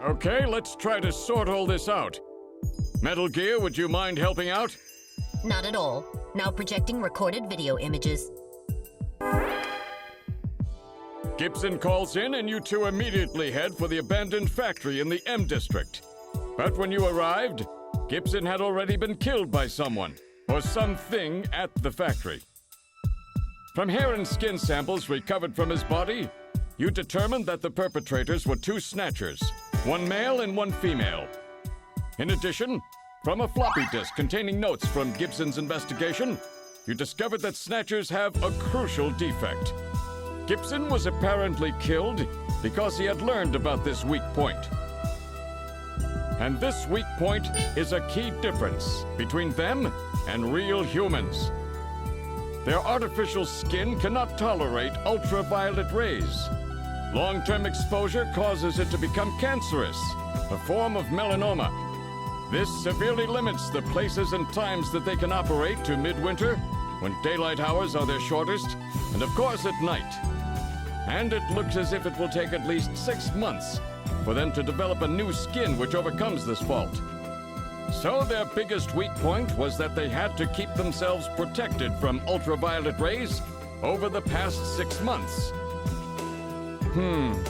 Okay, let's try to sort all this out. Metal Gear, would you mind helping out? Not at all. Now projecting recorded video images. Gibson calls in and you two immediately head for the abandoned factory in the M District. But when you arrived, Gibson had already been killed by someone or something at the factory. From hair and skin samples recovered from his body, you determined that the perpetrators were two Snatchers, one male and one female. In addition, from a floppy disk containing notes from Gibson's investigation, you discovered that Snatchers have a crucial defect. Gibson was apparently killed because he had learned about this weak point. And this weak point is a key difference between them and real humans. Their artificial skin cannot tolerate ultraviolet rays. Long-term exposure causes it to become cancerous, a form of melanoma. This severely limits the places and times that they can operate to midwinter, when daylight hours are their shortest, and of course at night. And it looks as if it will take at least 6 months for them to develop a new skin which overcomes this fault. So their biggest weak point was that they had to keep themselves protected from ultraviolet rays over the past 6 months.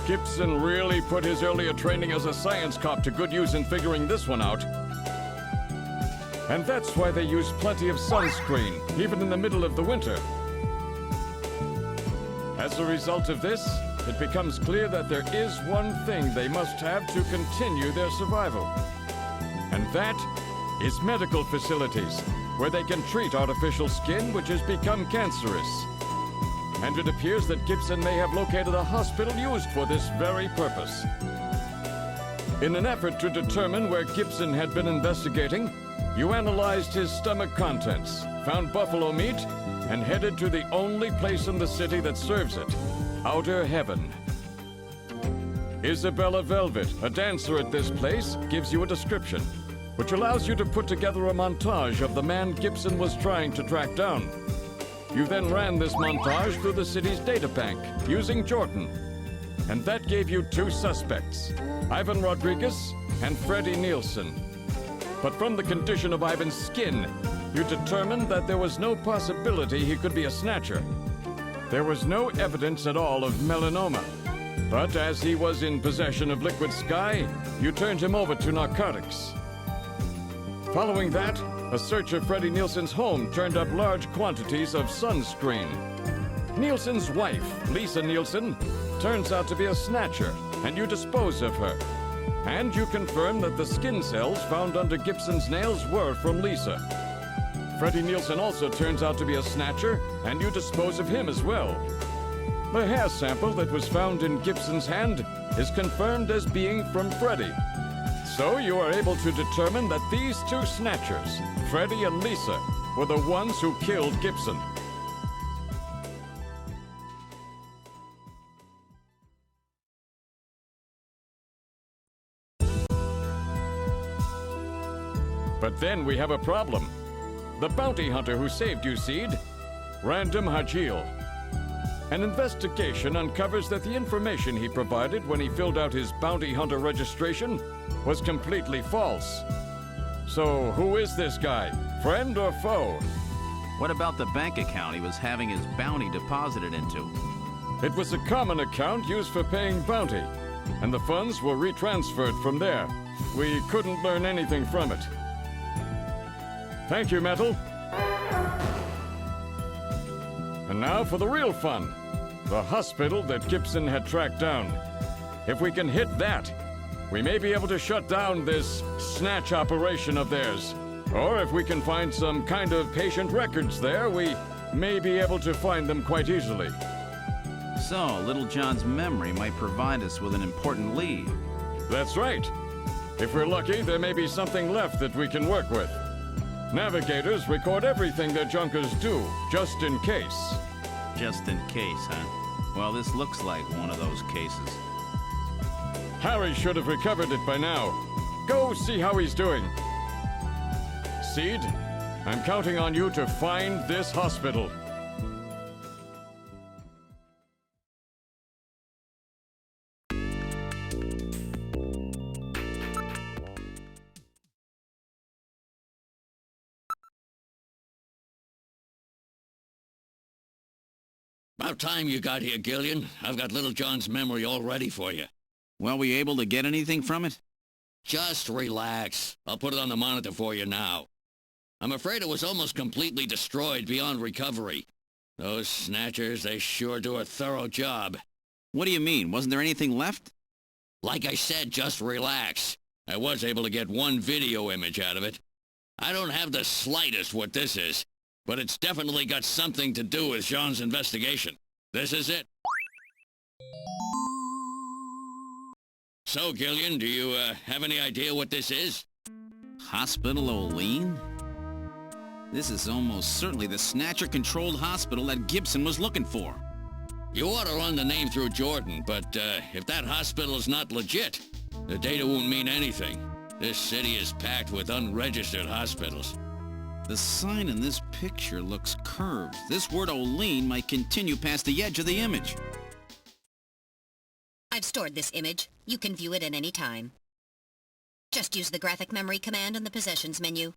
Gibson really put his earlier training as a science cop to good use in figuring this one out. And that's why they use plenty of sunscreen, even in the middle of the winter. As a result of this, it becomes clear that there is one thing they must have to continue their survival. And that is medical facilities, where they can treat artificial skin which has become cancerous. And it appears that Gibson may have located a hospital used for this very purpose. In an effort to determine where Gibson had been investigating, you analyzed his stomach contents, found buffalo meat, and headed to the only place in the city that serves it, Outer Heaven. Isabella Velvet, a dancer at this place, gives you a description, which allows you to put together a montage of the man Gibson was trying to track down. You then ran this montage through the city's data bank, using Jordan. And that gave you 2 suspects, Ivan Rodriguez and Freddie Nielsen. But from the condition of Ivan's skin, you determined that there was no possibility he could be a Snatcher. There was no evidence at all of melanoma. But as he was in possession of liquid sky, you turned him over to narcotics. Following that, a search of Freddie Nielsen's home turned up large quantities of sunscreen. Nielsen's wife, Lisa Nielsen, turns out to be a Snatcher, and you dispose of her. And you confirm that the skin cells found under Gibson's nails were from Lisa. Freddie Nielsen also turns out to be a Snatcher, and you dispose of him as well. The hair sample that was found in Gibson's hand is confirmed as being from Freddie. So you are able to determine that these 2 Snatchers, Freddie and Lisa, were the ones who killed Gibson. But then we have a problem. The bounty hunter who saved you, Seed, Random Hajil. An investigation uncovers that the information he provided when he filled out his bounty hunter registration was completely false. So who is this guy? Friend or foe? What about the bank account he was having his bounty deposited into? It was a common account used for paying bounty, and the funds were retransferred from there. We couldn't learn anything from it. Thank you, Metal. And now for the real fun. The hospital that Gibson had tracked down. If we can hit that, we may be able to shut down this snatch operation of theirs. Or if we can find some kind of patient records there, we may be able to find them quite easily. So, Little John's memory might provide us with an important lead. That's right. If we're lucky, there may be something left that we can work with. Navigators record everything their junkers do, just in case. Just in case, huh? Well, this looks like one of those cases. Harry should have recovered it by now. Go see how he's doing. Seed, I'm counting on you to find this hospital. About time you got here, Gillian. I've got Little John's memory all ready for you. Well, were you able to get anything from it? Just relax. I'll put it on the monitor for you now. I'm afraid it was almost completely destroyed beyond recovery. Those Snatchers, they sure do a thorough job. What do you mean? Wasn't there anything left? Like I said, just relax. I was able to get one video image out of it. I don't have the slightest what this is, but it's definitely got something to do with Jean's investigation. This is it. So, Gillian, do you have any idea what this is? Hospital O'Lean? This is almost certainly the Snatcher-controlled hospital that Gibson was looking for. You ought to run the name through Jordan, but if that hospital is not legit, the data won't mean anything. This city is packed with unregistered hospitals. The sign in this picture looks curved. This word O'Lean might continue past the edge of the image. I've stored this image. You can view it at any time. Just use the graphic memory command in the Possessions menu.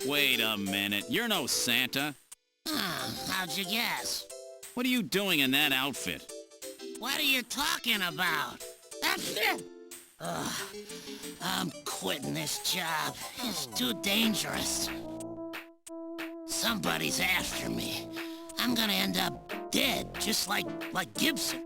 Wait a minute. You're no Santa. How'd you guess? What are you doing in that outfit? What are you talking about? Ugh, I'm quitting this job. It's too dangerous. Somebody's after me. I'm gonna end up dead, just like Gibson.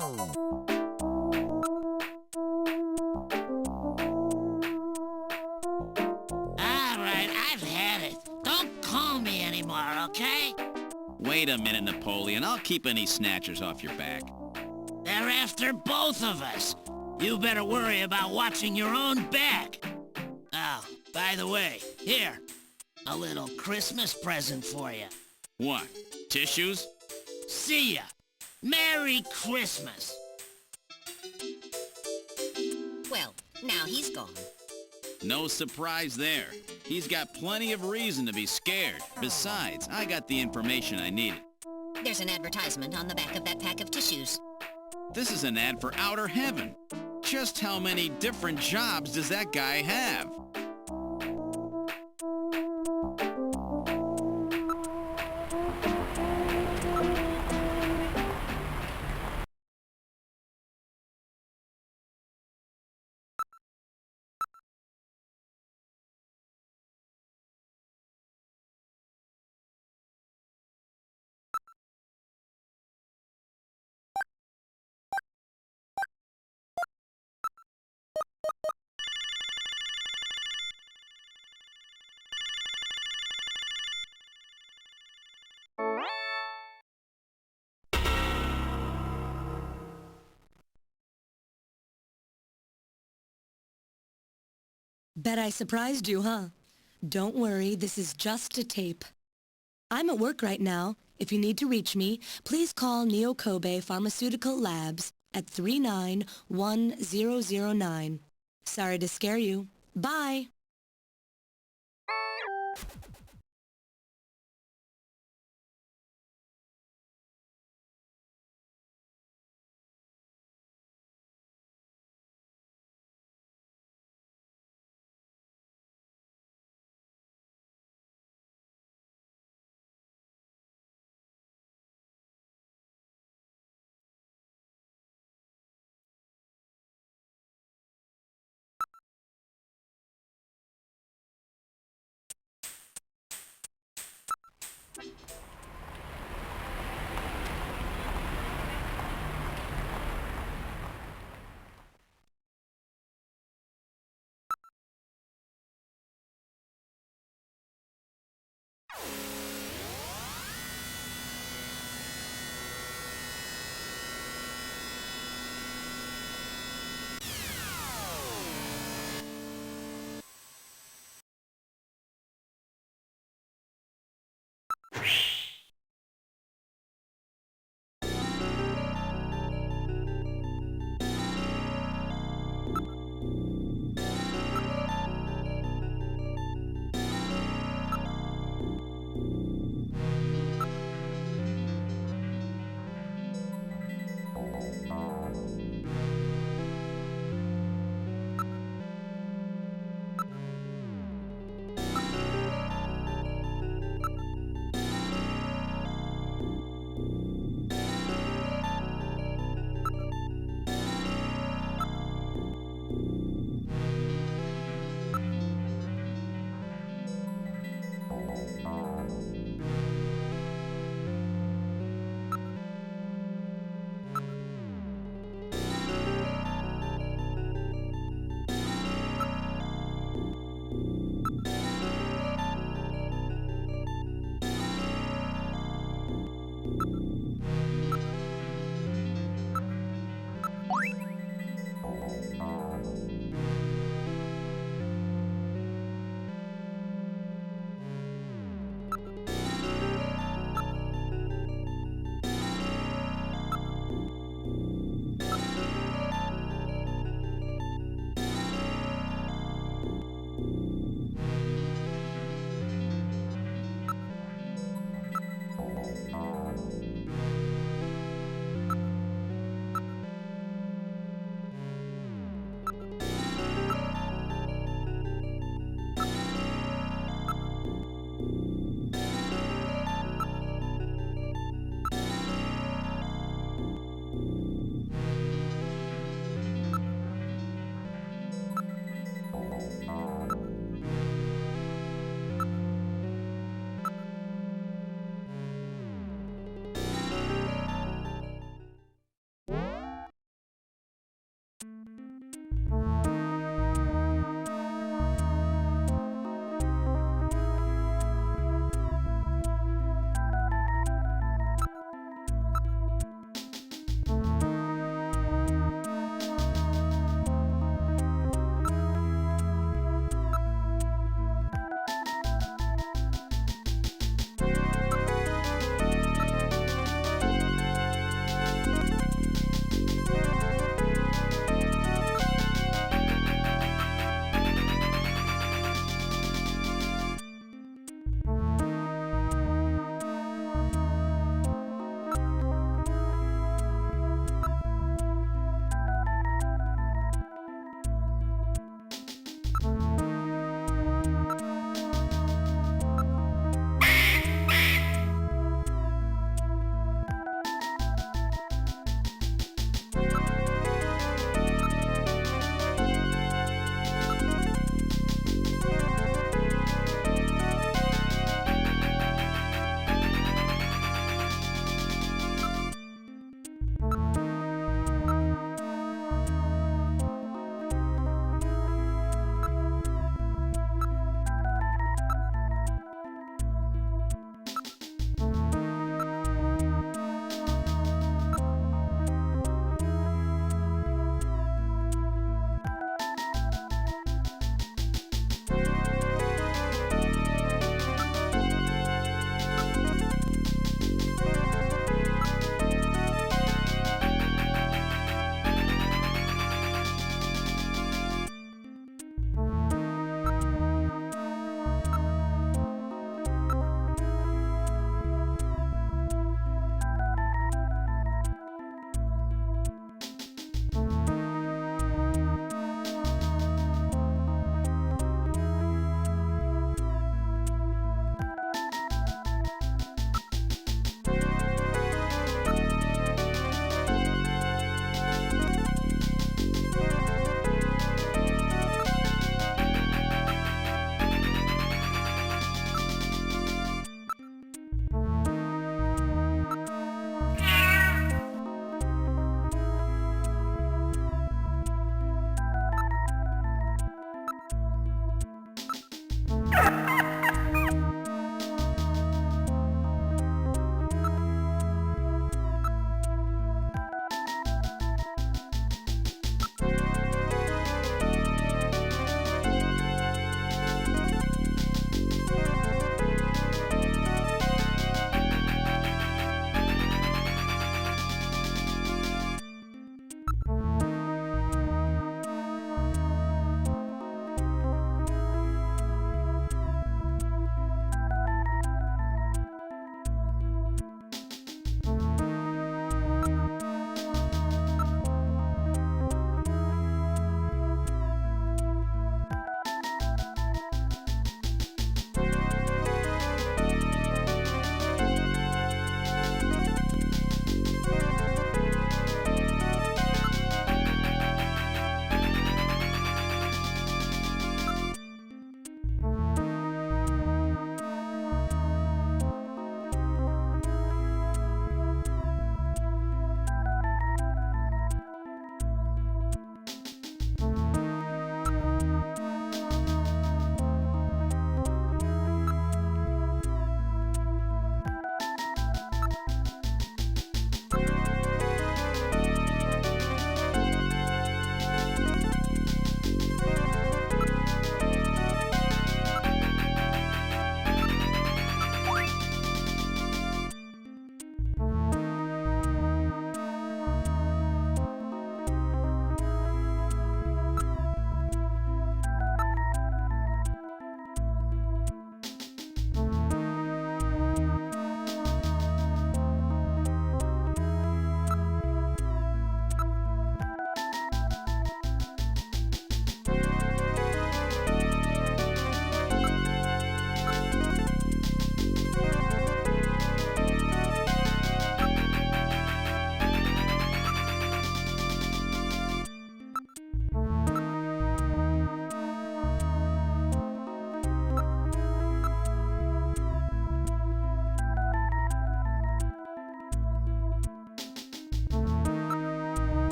Alright, I've had it. Don't call me anymore, okay? Wait a minute, Napoleon. I'll keep any snatchers off your back. They're after both of us. You better worry about watching your own back. Oh, by the way, here, a little Christmas present for you. What? Tissues? See ya. Merry Christmas. Well, now he's gone. No surprise there. He's got plenty of reason to be scared. Besides, I got the information I needed. There's an advertisement on the back of that pack of tissues. This is an ad for outer heaven. Just how many different jobs does that guy have? Bet I surprised you, huh? Don't worry, this is just a tape. I'm at work right now. If you need to reach me, please call Neo Kobe Pharmaceutical Labs at 391009. Sorry to scare you. Bye!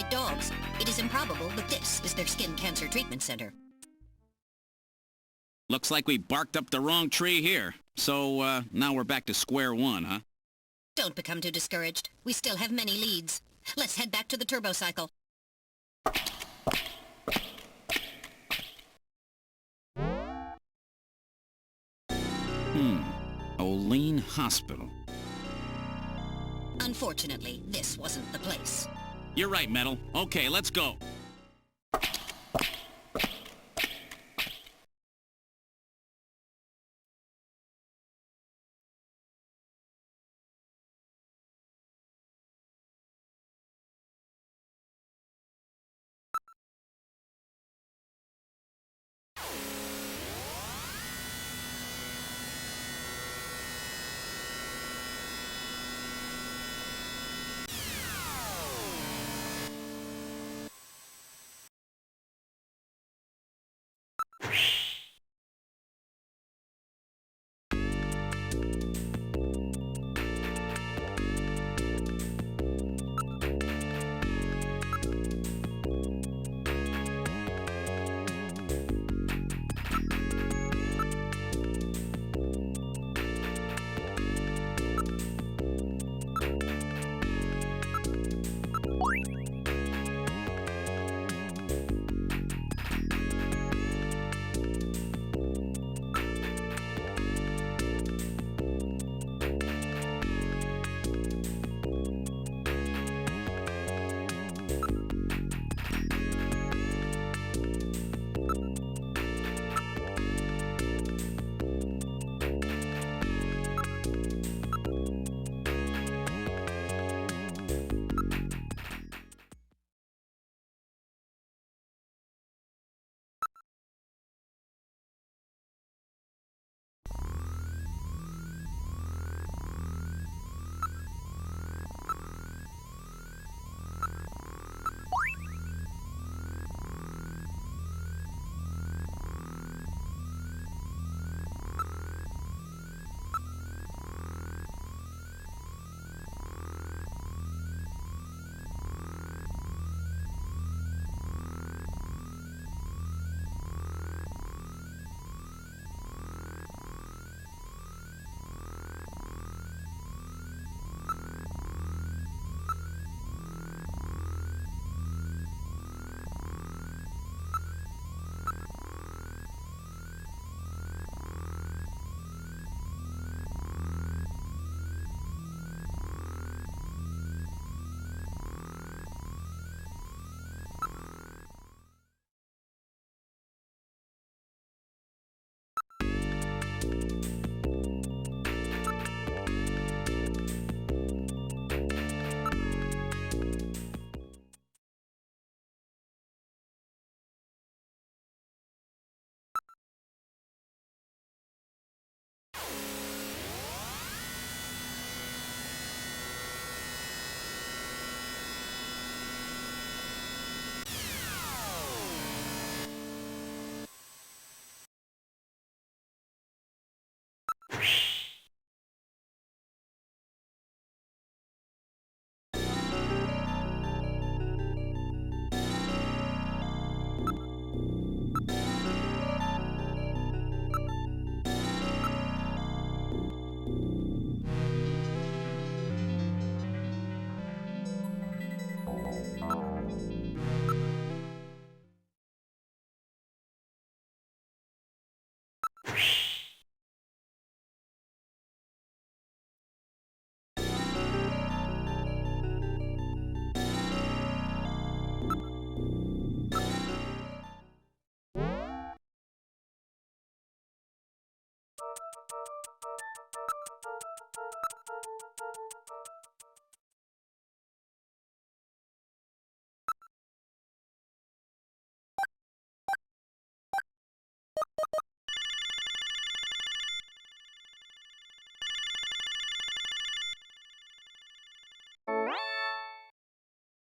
treat dogs. It is improbable, but this is their skin cancer treatment center. Looks like we barked up the wrong tree here. So, now we're back to square one, huh? Don't become too discouraged. We still have many leads. Let's head back to the turbocycle. Olean Hospital. Unfortunately, this wasn't the place. You're right, Metal. Okay, let's go.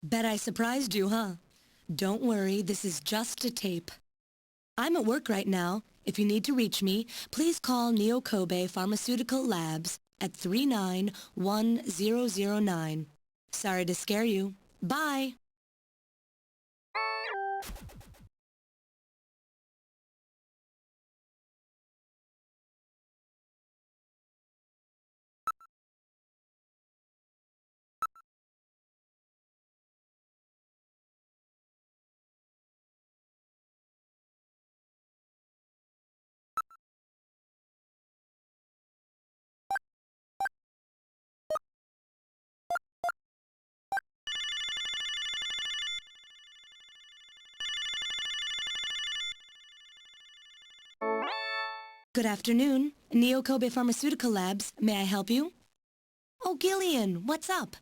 Bet I surprised you, huh? Don't worry, this is just a tape. I'm at work right now. If you need to reach me, please call Neo Kobe Pharmaceutical Labs at 391-1009. Sorry to scare you. Bye! Good afternoon. Neo Kobe Pharmaceutical Labs. May I help you? Oh, Gillian, what's up?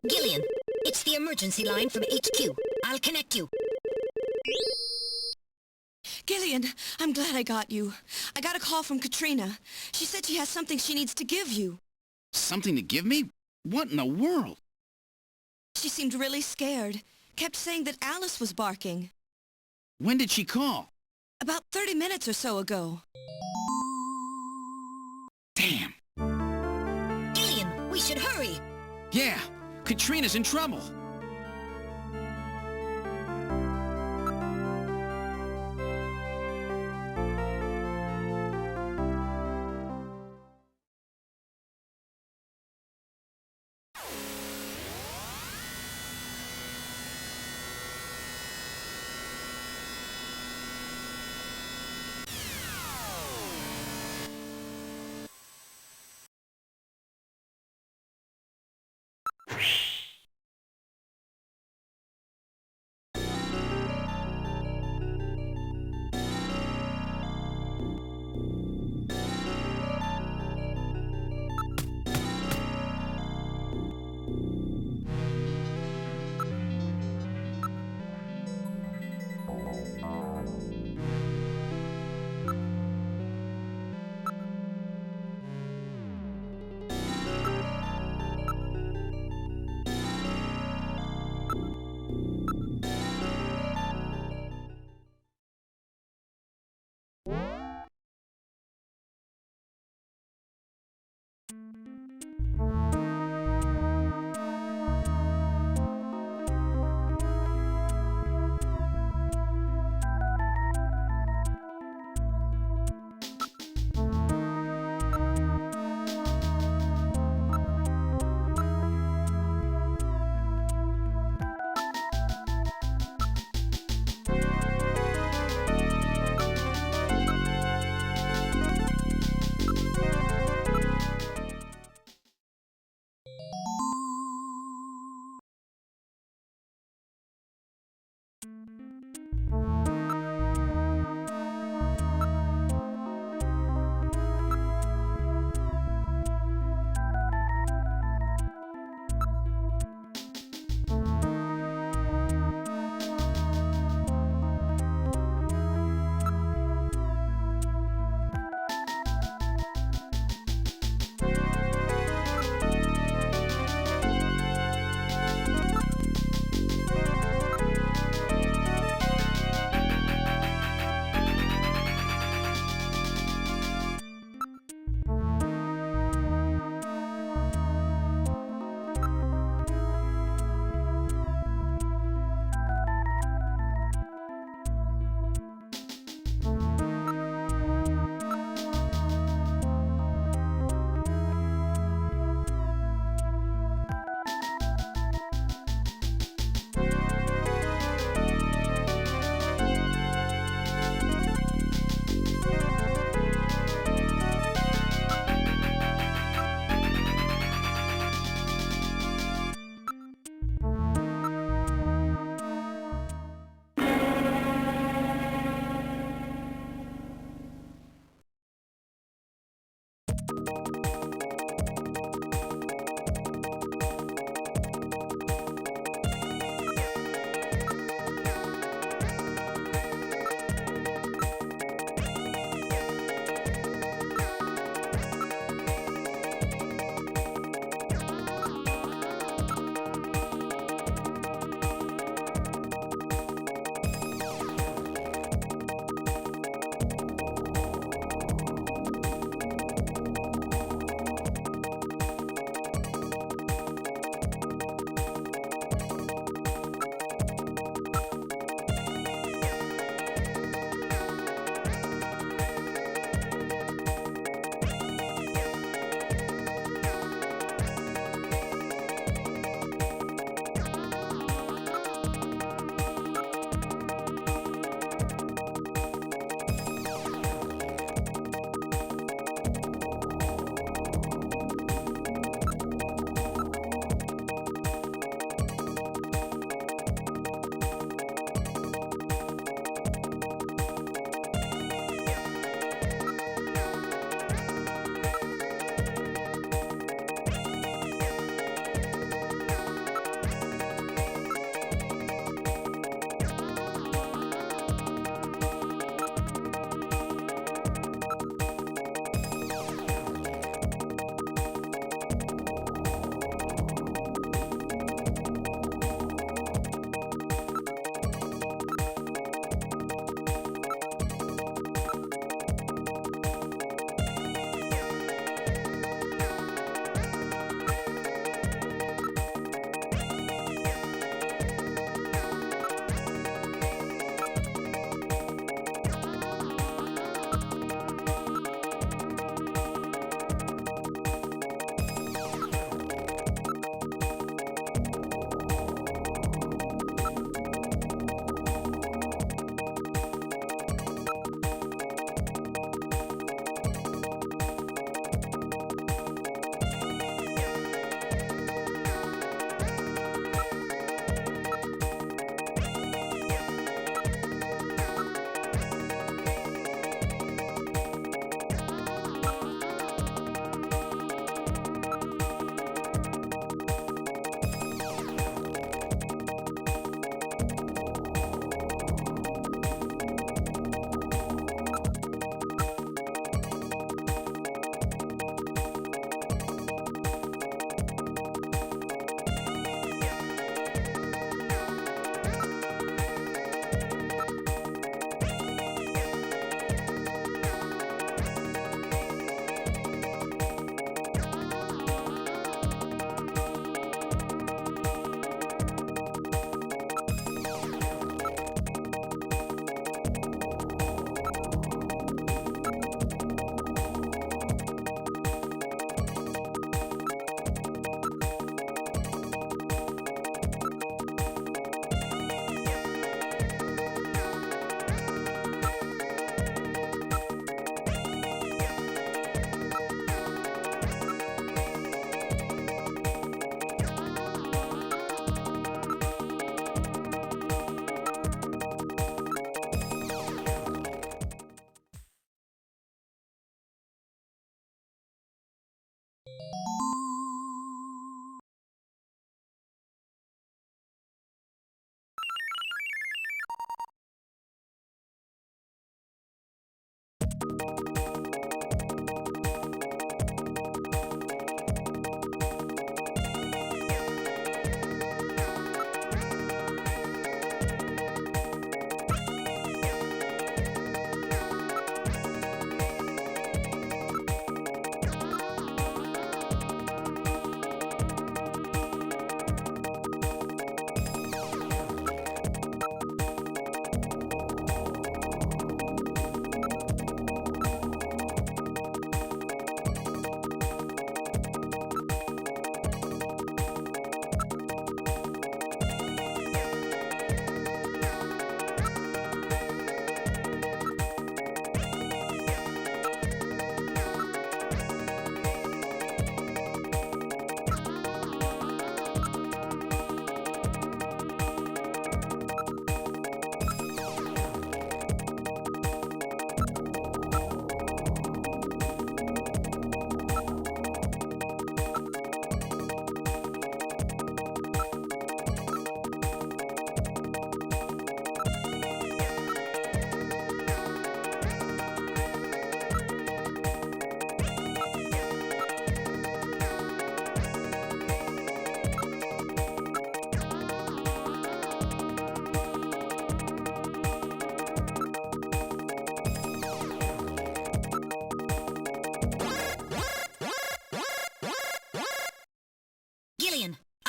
Gillian, it's the emergency line from HQ. I'll connect you. Gillian, I'm glad I got you. I got a call from Katrina. She said she has something she needs to give you. Something to give me? What in the world? She seemed really scared. Kept saying that Alice was barking. When did she call? About 30 minutes or so ago. Damn. Gillian, we should hurry. Yeah, Katrina's in trouble.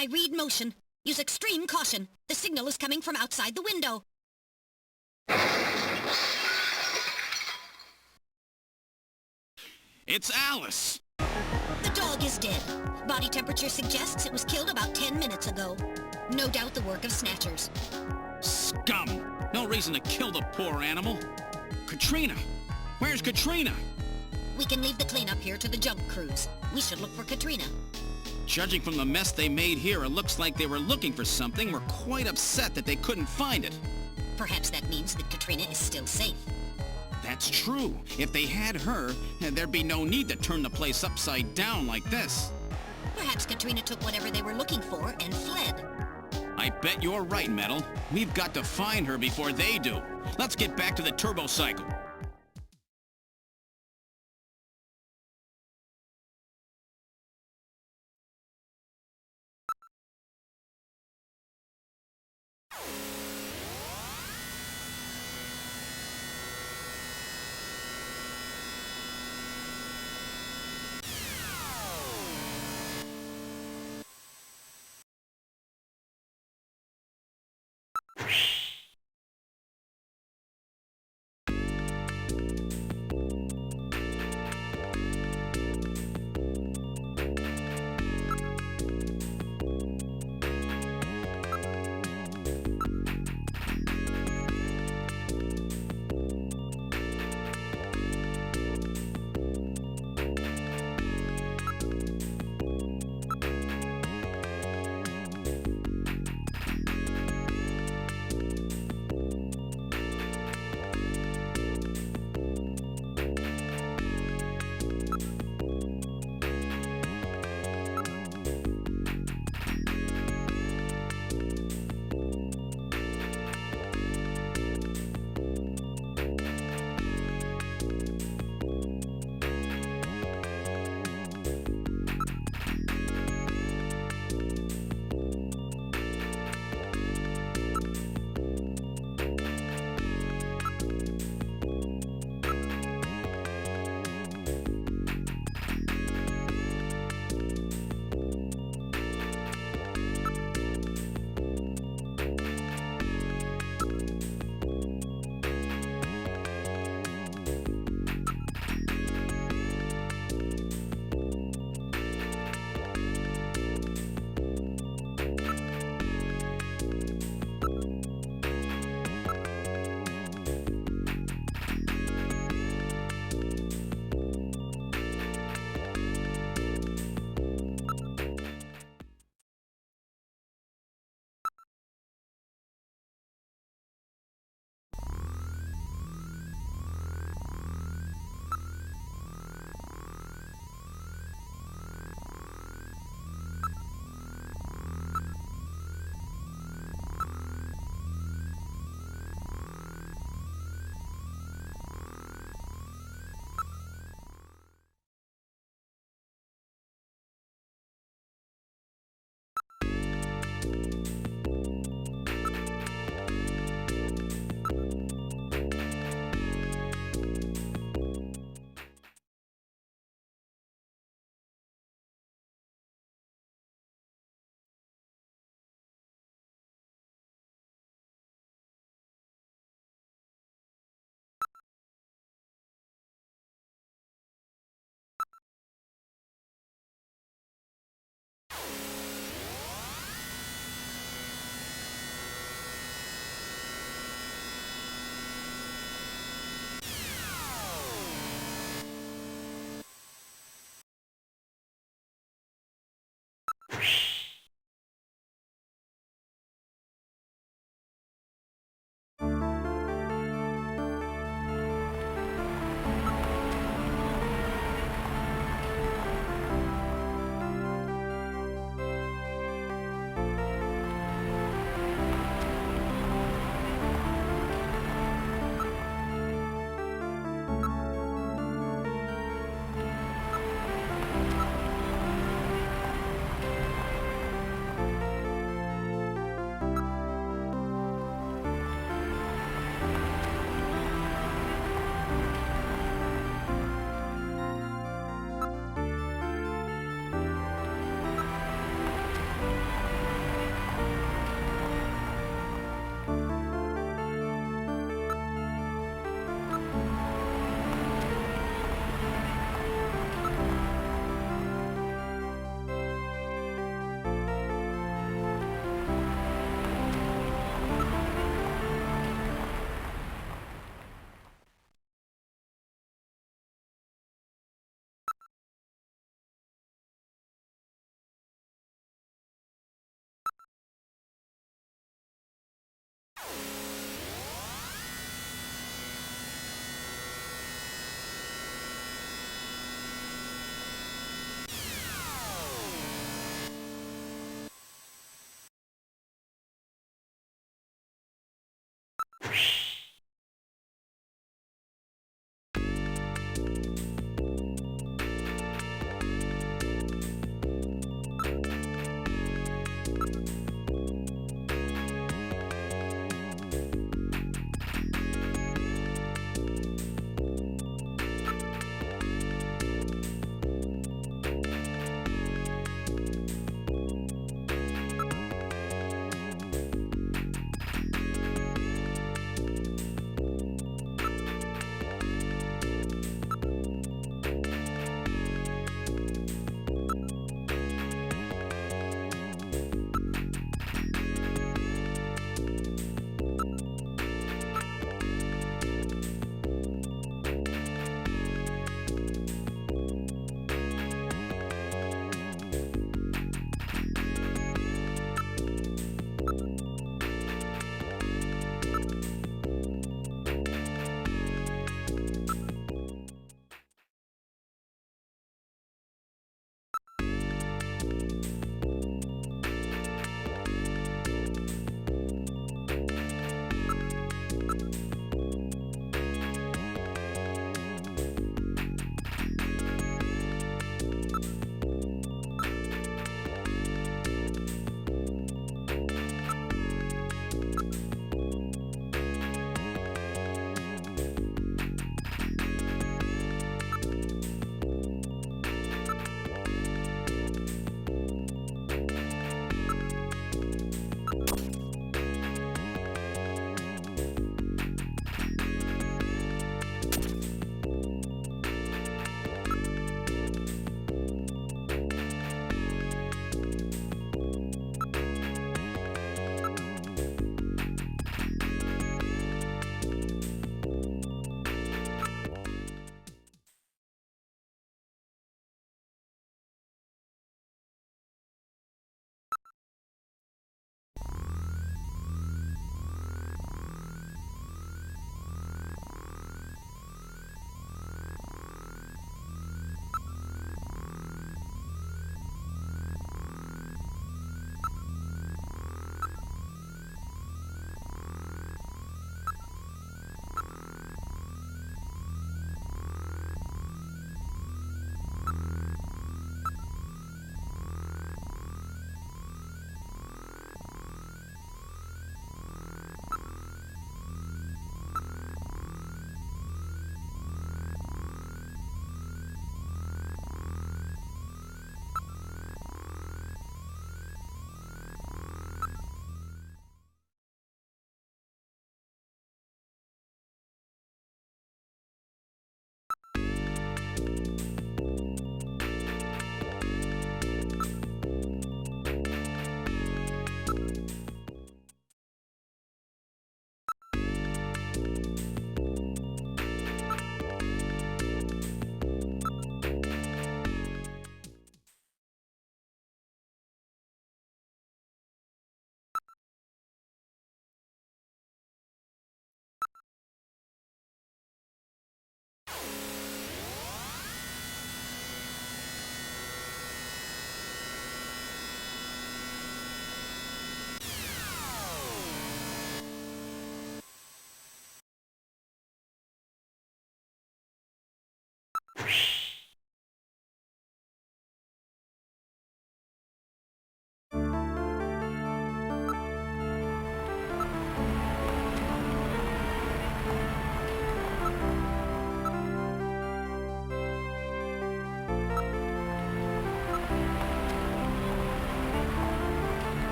I read motion. Use extreme caution. The signal is coming from outside the window. It's Alice! The dog is dead. Body temperature suggests it was killed about 10 minutes ago. No doubt the work of Snatchers. Scum! No reason to kill the poor animal. Katrina! Where's Katrina? We can leave the cleanup here to the junk crews. We should look for Katrina. Judging from the mess they made here, it looks like they were looking for something. We're quite upset that they couldn't find it. Perhaps that means that Katrina is still safe. That's true. If they had her, there'd be no need to turn the place upside down like this. Perhaps Katrina took whatever they were looking for and fled. I bet you're right, Metal. We've got to find her before they do. Let's get back to the turbo cycle.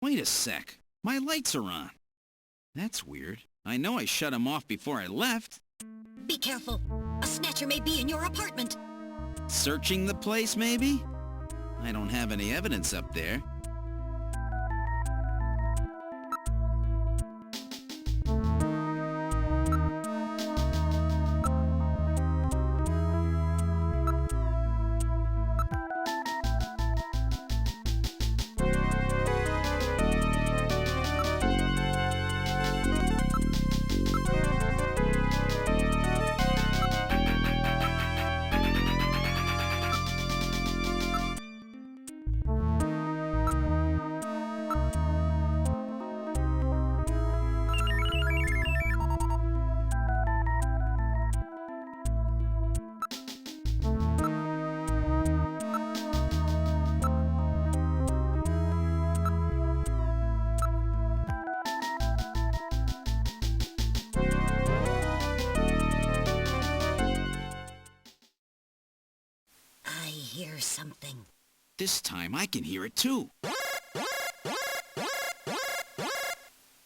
Wait a sec. My lights are on. That's weird. I know I shut them off before I left. Be careful. A snatcher may be in your apartment. Searching the place, maybe? I don't have any evidence up there. I hear something. This time I can hear it too.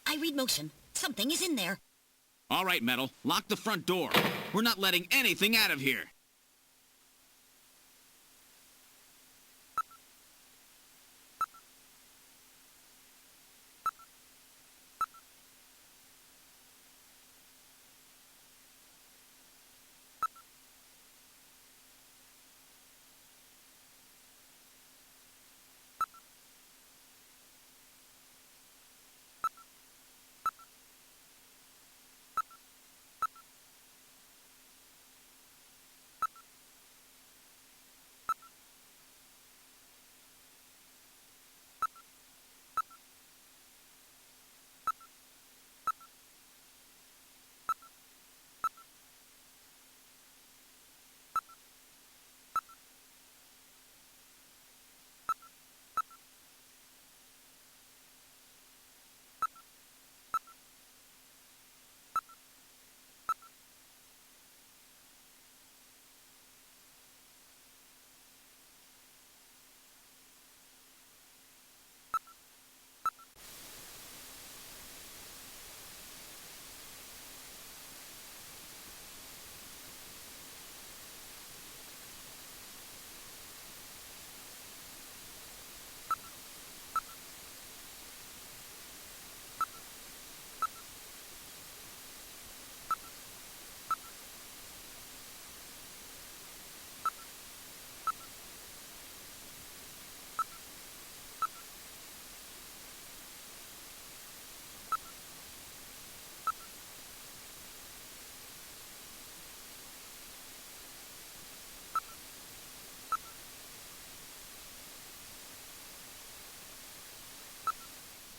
I read motion. Something is in there. All right, Metal. Lock the front door. We're not letting anything out of here.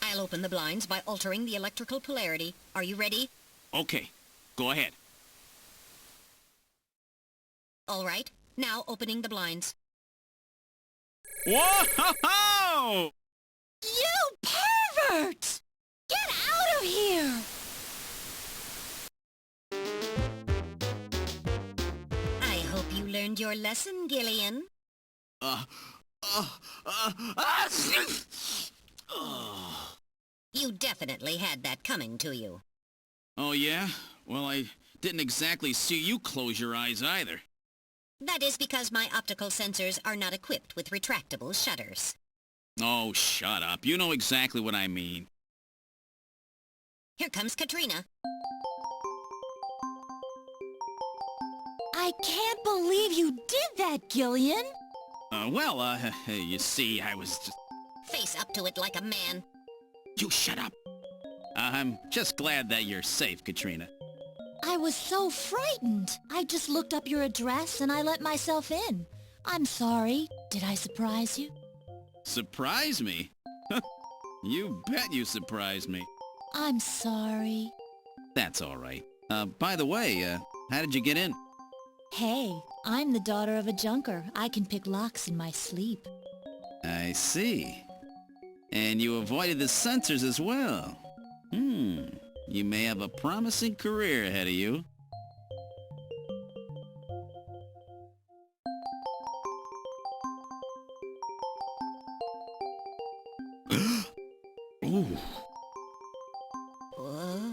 I'll open the blinds by altering the electrical polarity. Are you ready? Okay, go ahead. All right. Now opening the blinds. Whoa! You pervert! Get out of here! I hope you learned your lesson, Gillian. You definitely had that coming to you. Oh, yeah? Well, I didn't exactly see you close your eyes either. That is because my optical sensors are not equipped with retractable shutters. Oh, shut up. You know exactly what I mean. Here comes Katrina. I can't believe you did that, Gillian! You see, I was just... Face up to it like a man. You shut up. I'm just glad that you're safe, Katrina. I was so frightened. I just looked up your address and I let myself in. I'm sorry. Did I surprise you? Surprise me? You bet you surprised me. I'm sorry. That's all right. By the way, how did you get in? Hey, I'm the daughter of a junker. I can pick locks in my sleep. I see. And you avoided the sensors as well. You may have a promising career ahead of you. Ooh. Whoa.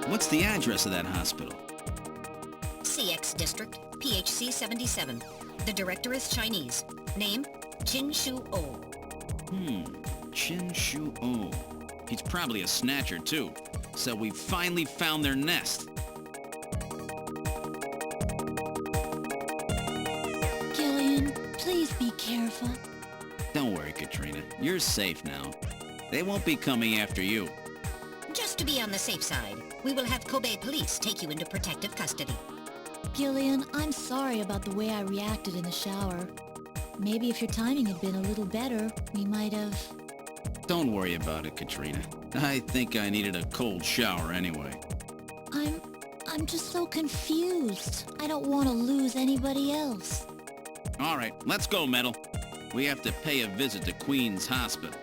What's the address of that hospital? CX District, PHC 77. The director is Chinese. Name, Chin Shu Oh. Chin Shu Oh. He's probably a snatcher, too. So we finally found their nest. Gillian, please be careful. Don't worry, Katrina. You're safe now. They won't be coming after you. Just to be on the safe side, we will have Kobe police take you into protective custody. Gillian, I'm sorry about the way I reacted in the shower. Maybe if your timing had been a little better, we might have... Don't worry about it, Katrina. I think I needed a cold shower anyway. I'm just so confused. I don't want to lose anybody else. All right, let's go, Metal. We have to pay a visit to Queen's Hospital.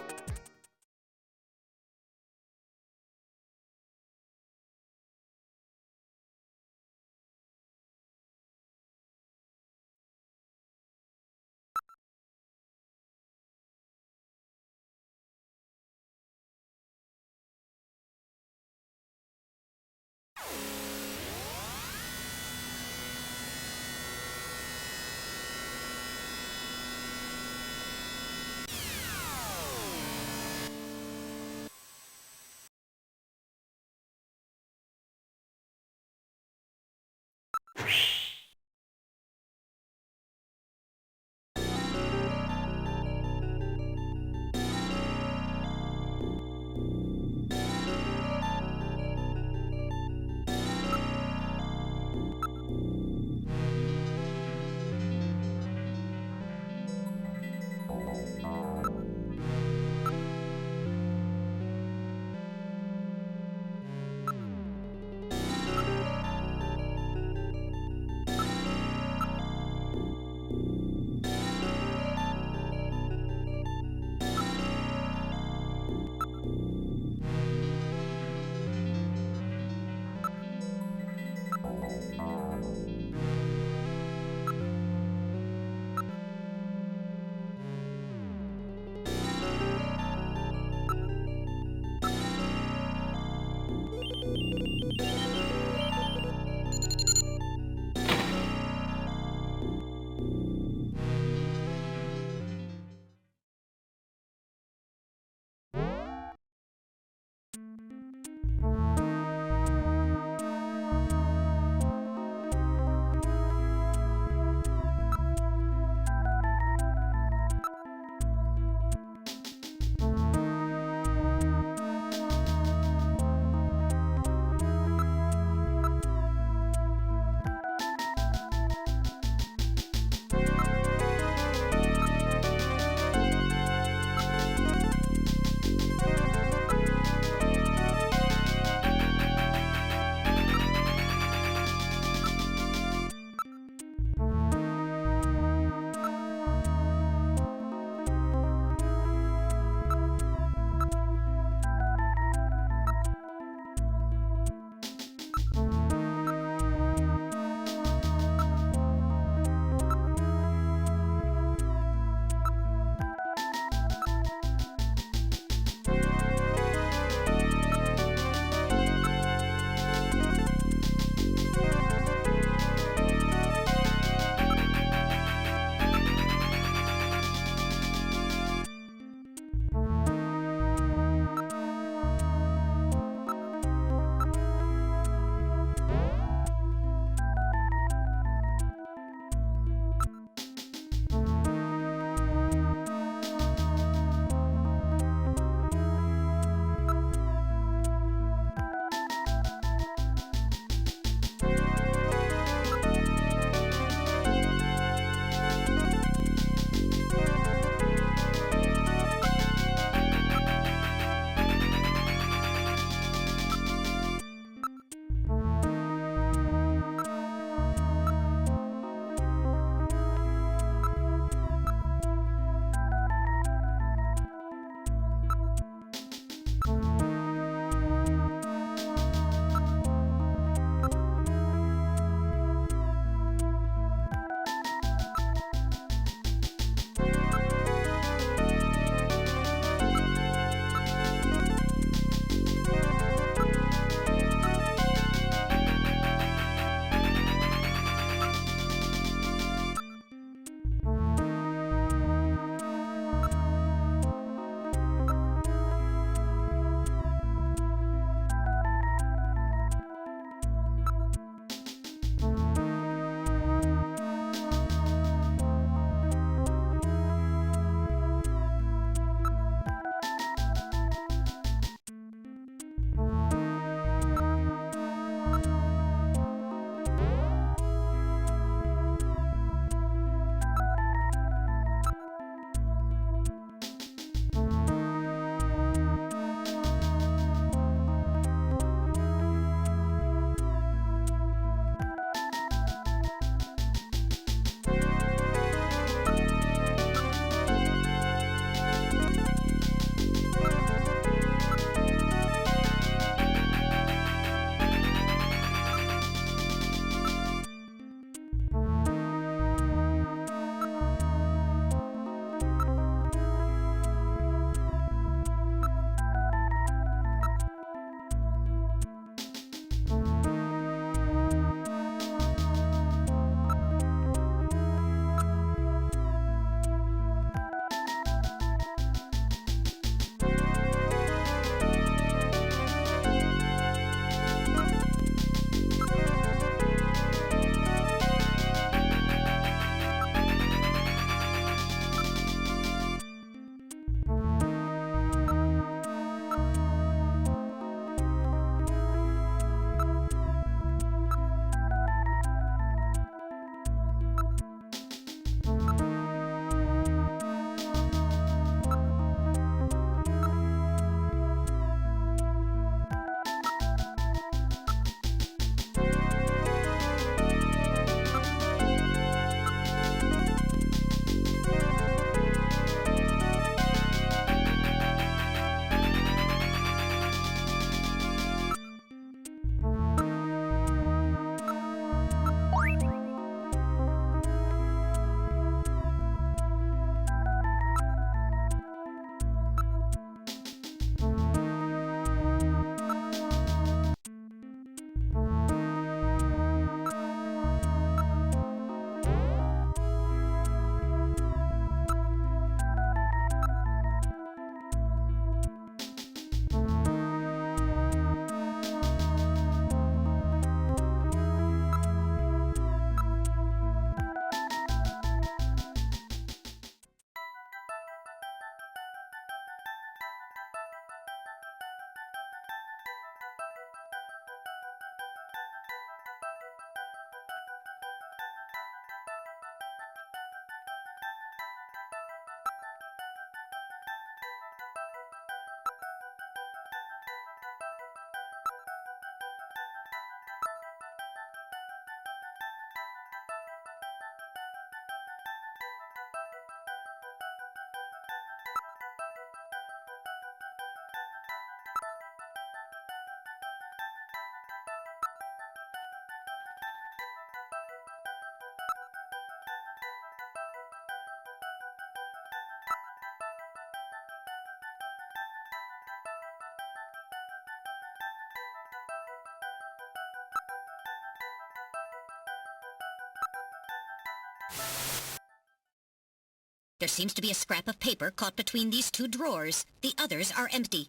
There seems to be a scrap of paper caught between these two drawers. The others are empty.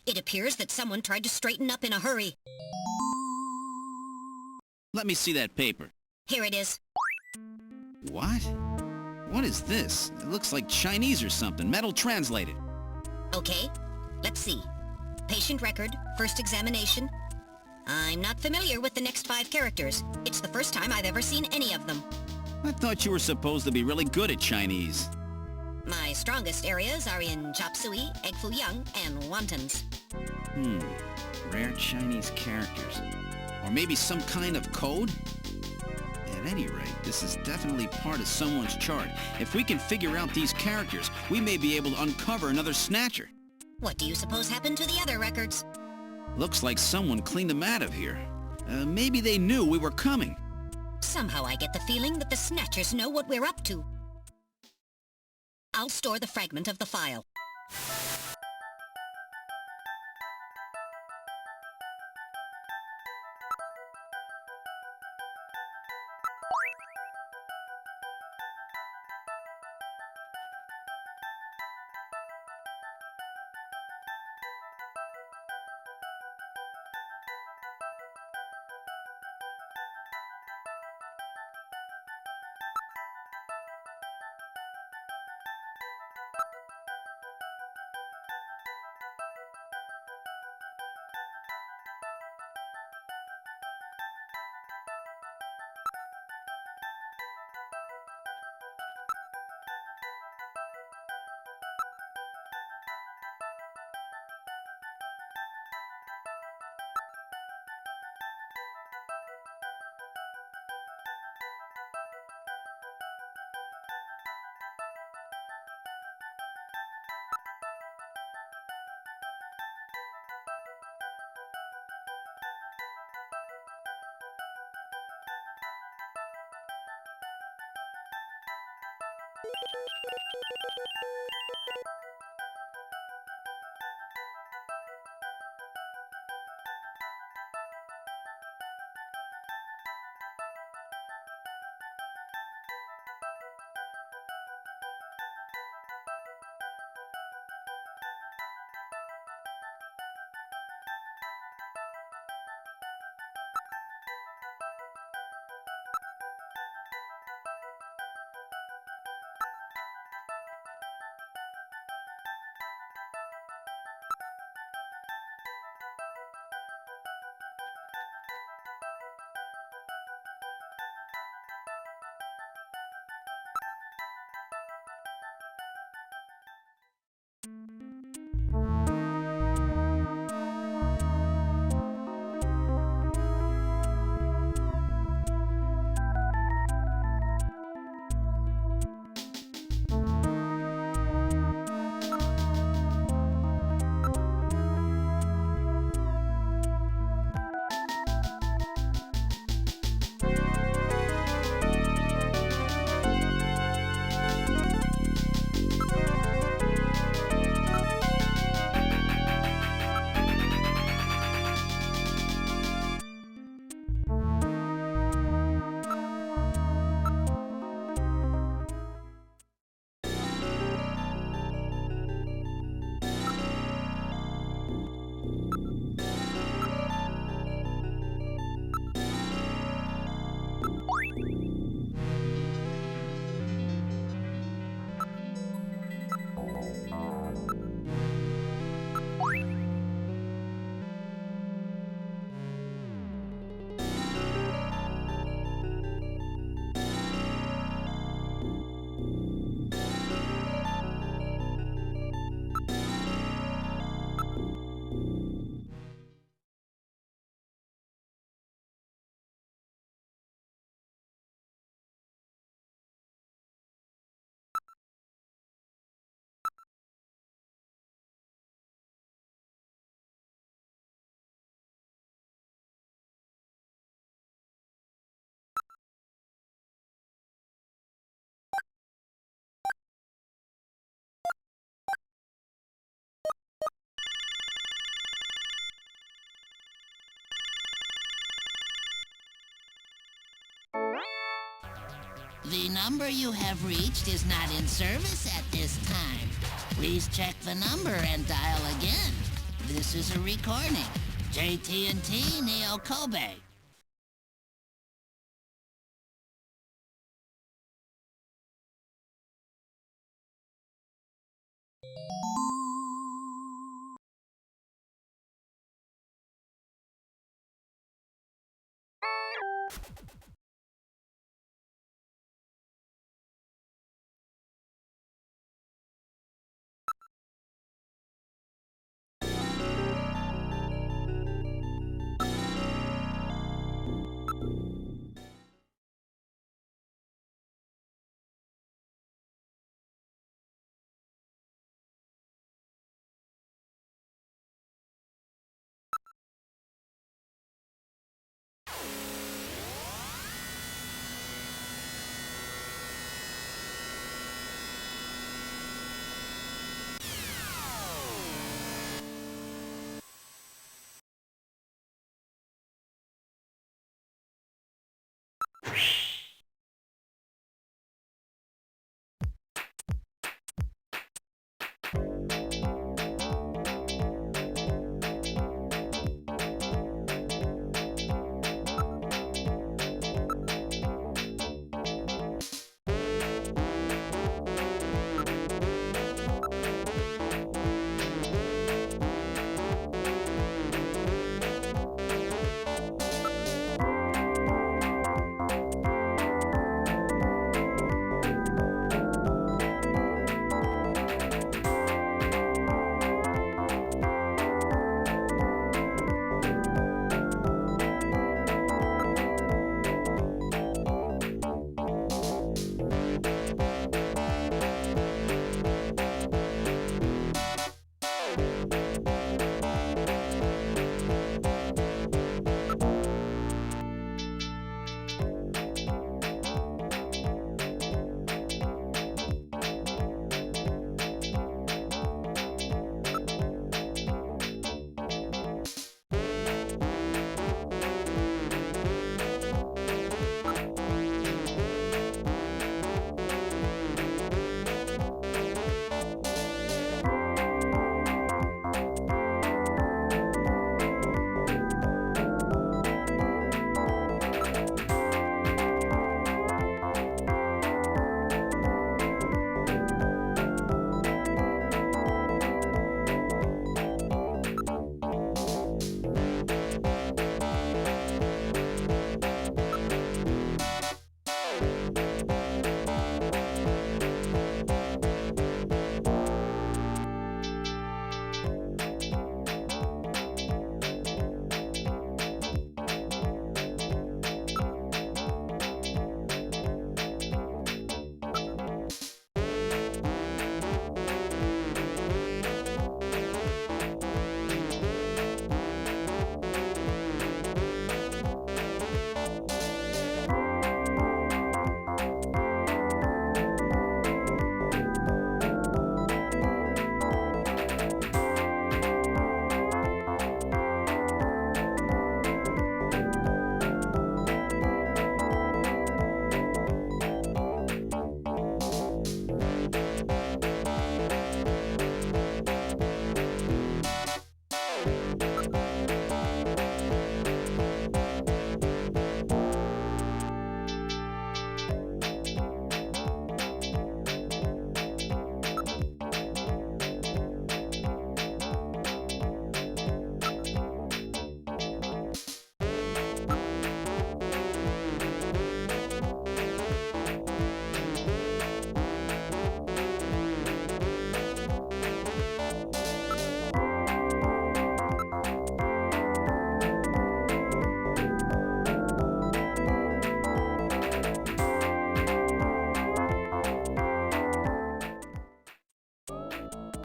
It appears that someone tried to straighten up in a hurry. Let me see that paper. Here it is. What? What is this? It looks like Chinese or something. Metal translated. Okay, let's see. Patient record, first examination. I'm not familiar with the next 5 characters. It's the first time I've ever seen any of them. I thought you were supposed to be really good at Chinese. My strongest areas are in chop suey, egg foo young, and wontons. Rare Chinese characters. Or maybe some kind of code? At any rate, this is definitely part of someone's chart. If we can figure out these characters, we may be able to uncover another Snatcher. What do you suppose happened to the other records? Looks like someone cleaned them out of here. Maybe they knew we were coming. Somehow I get the feeling that the Snatchers know what we're up to. I'll store the fragment of the file. The number you have reached is not in service at this time. Please check the number and dial again. This is a recording. JT&T Neo Kobe.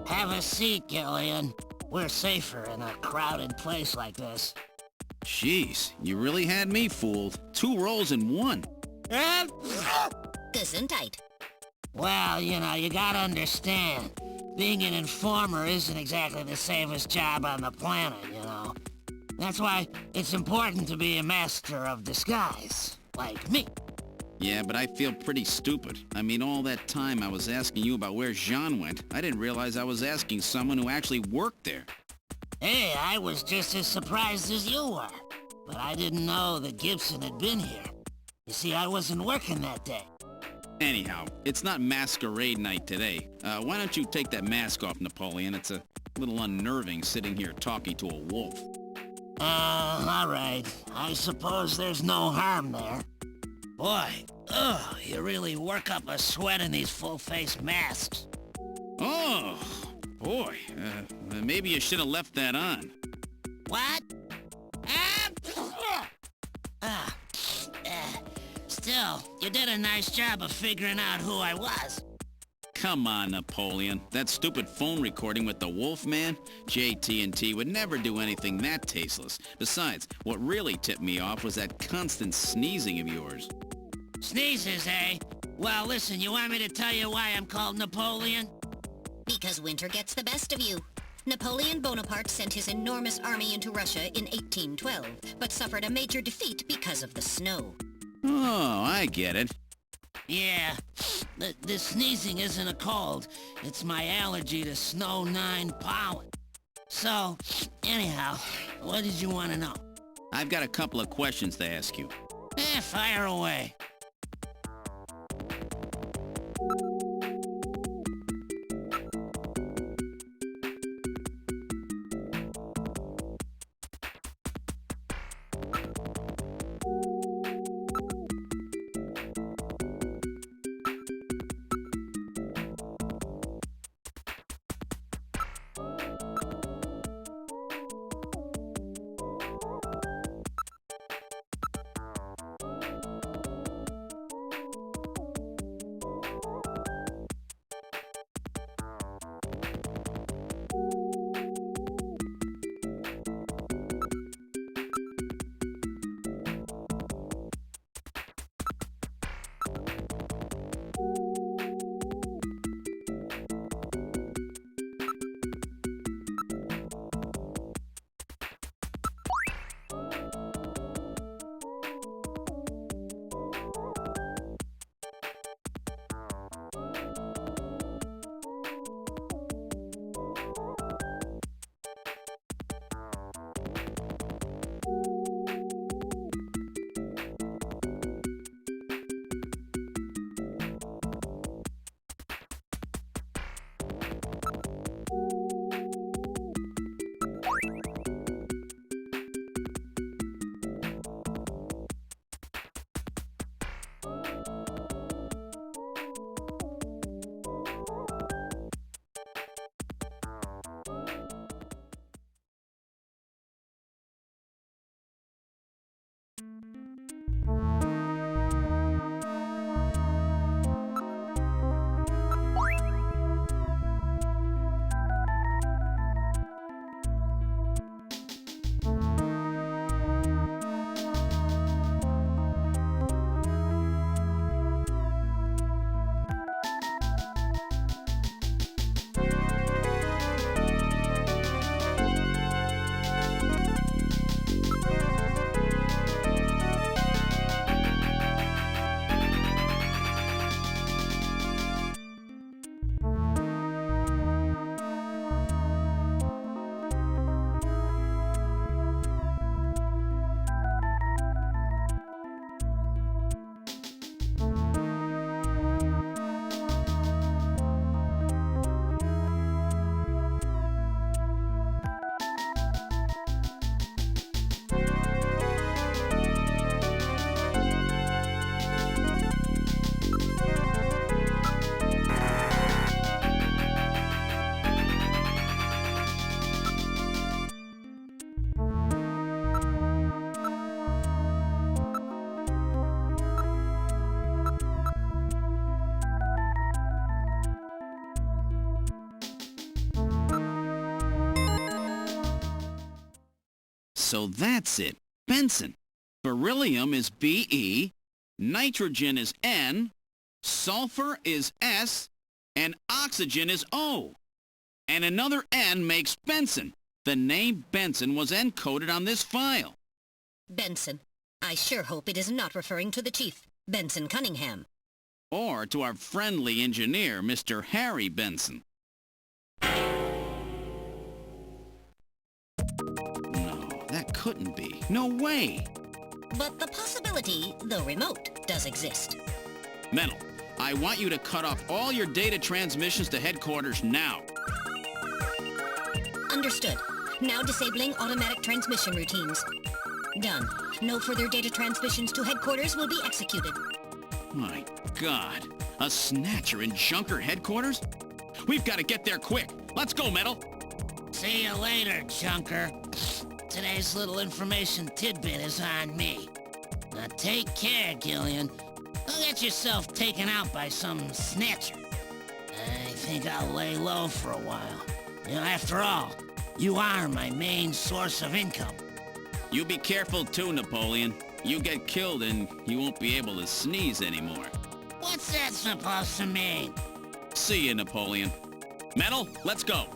Have a seat, Gillian. We're safer in a crowded place like this. Jeez, you really had me fooled. 2 roles in 1. Gesundheit. Well, you know, you gotta understand. Being an informer isn't exactly the safest job on the planet, you know. That's why it's important to be a master of disguise, like me. Yeah, but I feel pretty stupid. I mean, all that time I was asking you about where Jean went, I didn't realize I was asking someone who actually worked there. Hey, I was just as surprised as you were. But I didn't know that Gibson had been here. You see, I wasn't working that day. Anyhow, it's not masquerade night today. Why don't you take that mask off, Napoleon? It's a little unnerving sitting here talking to a wolf. All right. I suppose there's no harm there. Boy, you really work up a sweat in these full-face masks. Oh, boy. Maybe you should have left that on. What? Still, you did a nice job of figuring out who I was. Come on, Napoleon. That stupid phone recording with the Wolfman? JT&T would never do anything that tasteless. Besides, what really tipped me off was that constant sneezing of yours. Sneezes, eh? Well, listen, you want me to tell you why I'm called Napoleon? Because winter gets the best of you. Napoleon Bonaparte sent his enormous army into Russia in 1812, but suffered a major defeat because of the snow. Oh, I get it. Yeah, the sneezing isn't a cold. It's my allergy to Snow 9 pollen. So, anyhow, what did you want to know? I've got a couple of questions to ask you. Fire away. So that's it. Benson. Beryllium is Be, nitrogen is N, sulfur is S, and oxygen is O. And another N makes Benson. The name Benson was encoded on this file. Benson. I sure hope it is not referring to the chief. Benson Cunningham. Or to our friendly engineer, Mr. Harry Benson. No, that couldn't be. No way! But the possibility, though remote, does exist. Metal, I want you to cut off all your data transmissions to headquarters now. Understood. Now disabling automatic transmission routines. Done. No further data transmissions to headquarters will be executed. My God, a Snatcher in Junker headquarters? We've got to get there quick. Let's go, Metal. See you later, Junker. Today's little information tidbit is on me. Now take care, Gillian. Don't get yourself taken out by some Snatcher. I think I'll lay low for a while. You know, after all, you are my main source of income. You be careful too, Napoleon. You get killed and you won't be able to sneeze anymore. What's that supposed to mean? See you, Napoleon. Metal, let's go.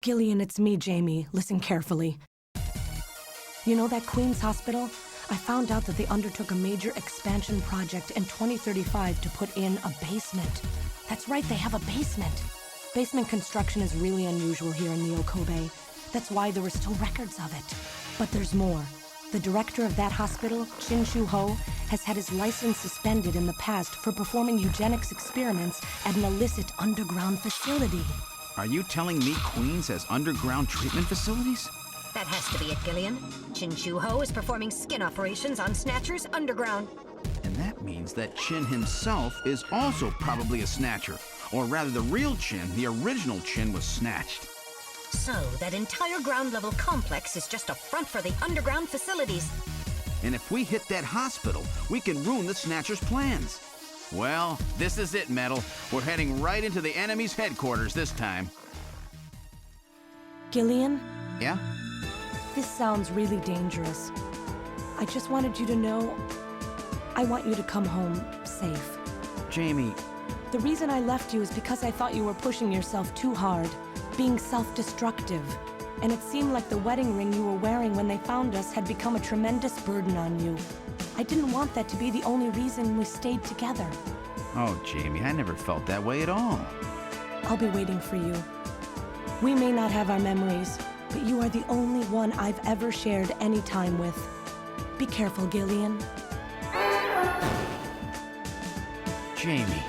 Gillian, it's me, Jamie. Listen carefully. You know that Queens hospital? I found out that they undertook a major expansion project in 2035 to put in a basement. That's right, they have a basement. Basement construction is really unusual here in Neo Kobe. That's why there were still records of it. But there's more. The director of that hospital, Chin Shu Ho, has had his license suspended in the past for performing eugenics experiments at an illicit underground facility. Are you telling me Queens has underground treatment facilities? That has to be it, Gillian. Chin Shu Ho is performing skin operations on Snatchers underground. And that means that Chin himself is also probably a Snatcher. Or rather, the real Chin, the original Chin, was snatched. So, that entire ground-level complex is just a front for the underground facilities. And if we hit that hospital, we can ruin the Snatcher's plans. Well, this is it, Metal. We're heading right into the enemy's headquarters this time. Gillian? Yeah? This sounds really dangerous. I just wanted you to know I want you to come home safe. Jamie. The reason I left you is because I thought you were pushing yourself too hard, being self-destructive. And it seemed like the wedding ring you were wearing when they found us had become a tremendous burden on you. I didn't want that to be the only reason we stayed together. Oh, Jamie, I never felt that way at all. I'll be waiting for you. We may not have our memories, but you are the only one I've ever shared any time with. Be careful, Gillian. Jamie.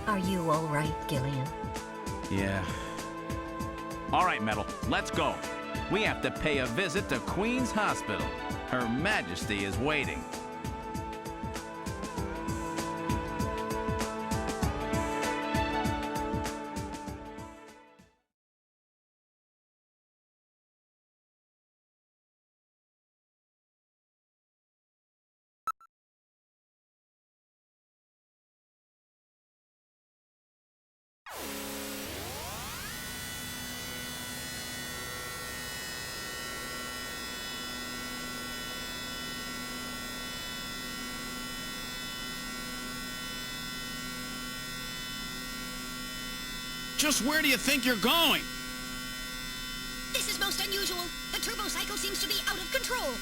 Are you all right, Gillian? Yeah. All right, Metal, let's go. We have to pay a visit to Queen's Hospital. Her Majesty is waiting. Just where do you think you're going? This is most unusual. The turbo cycle seems to be out of control.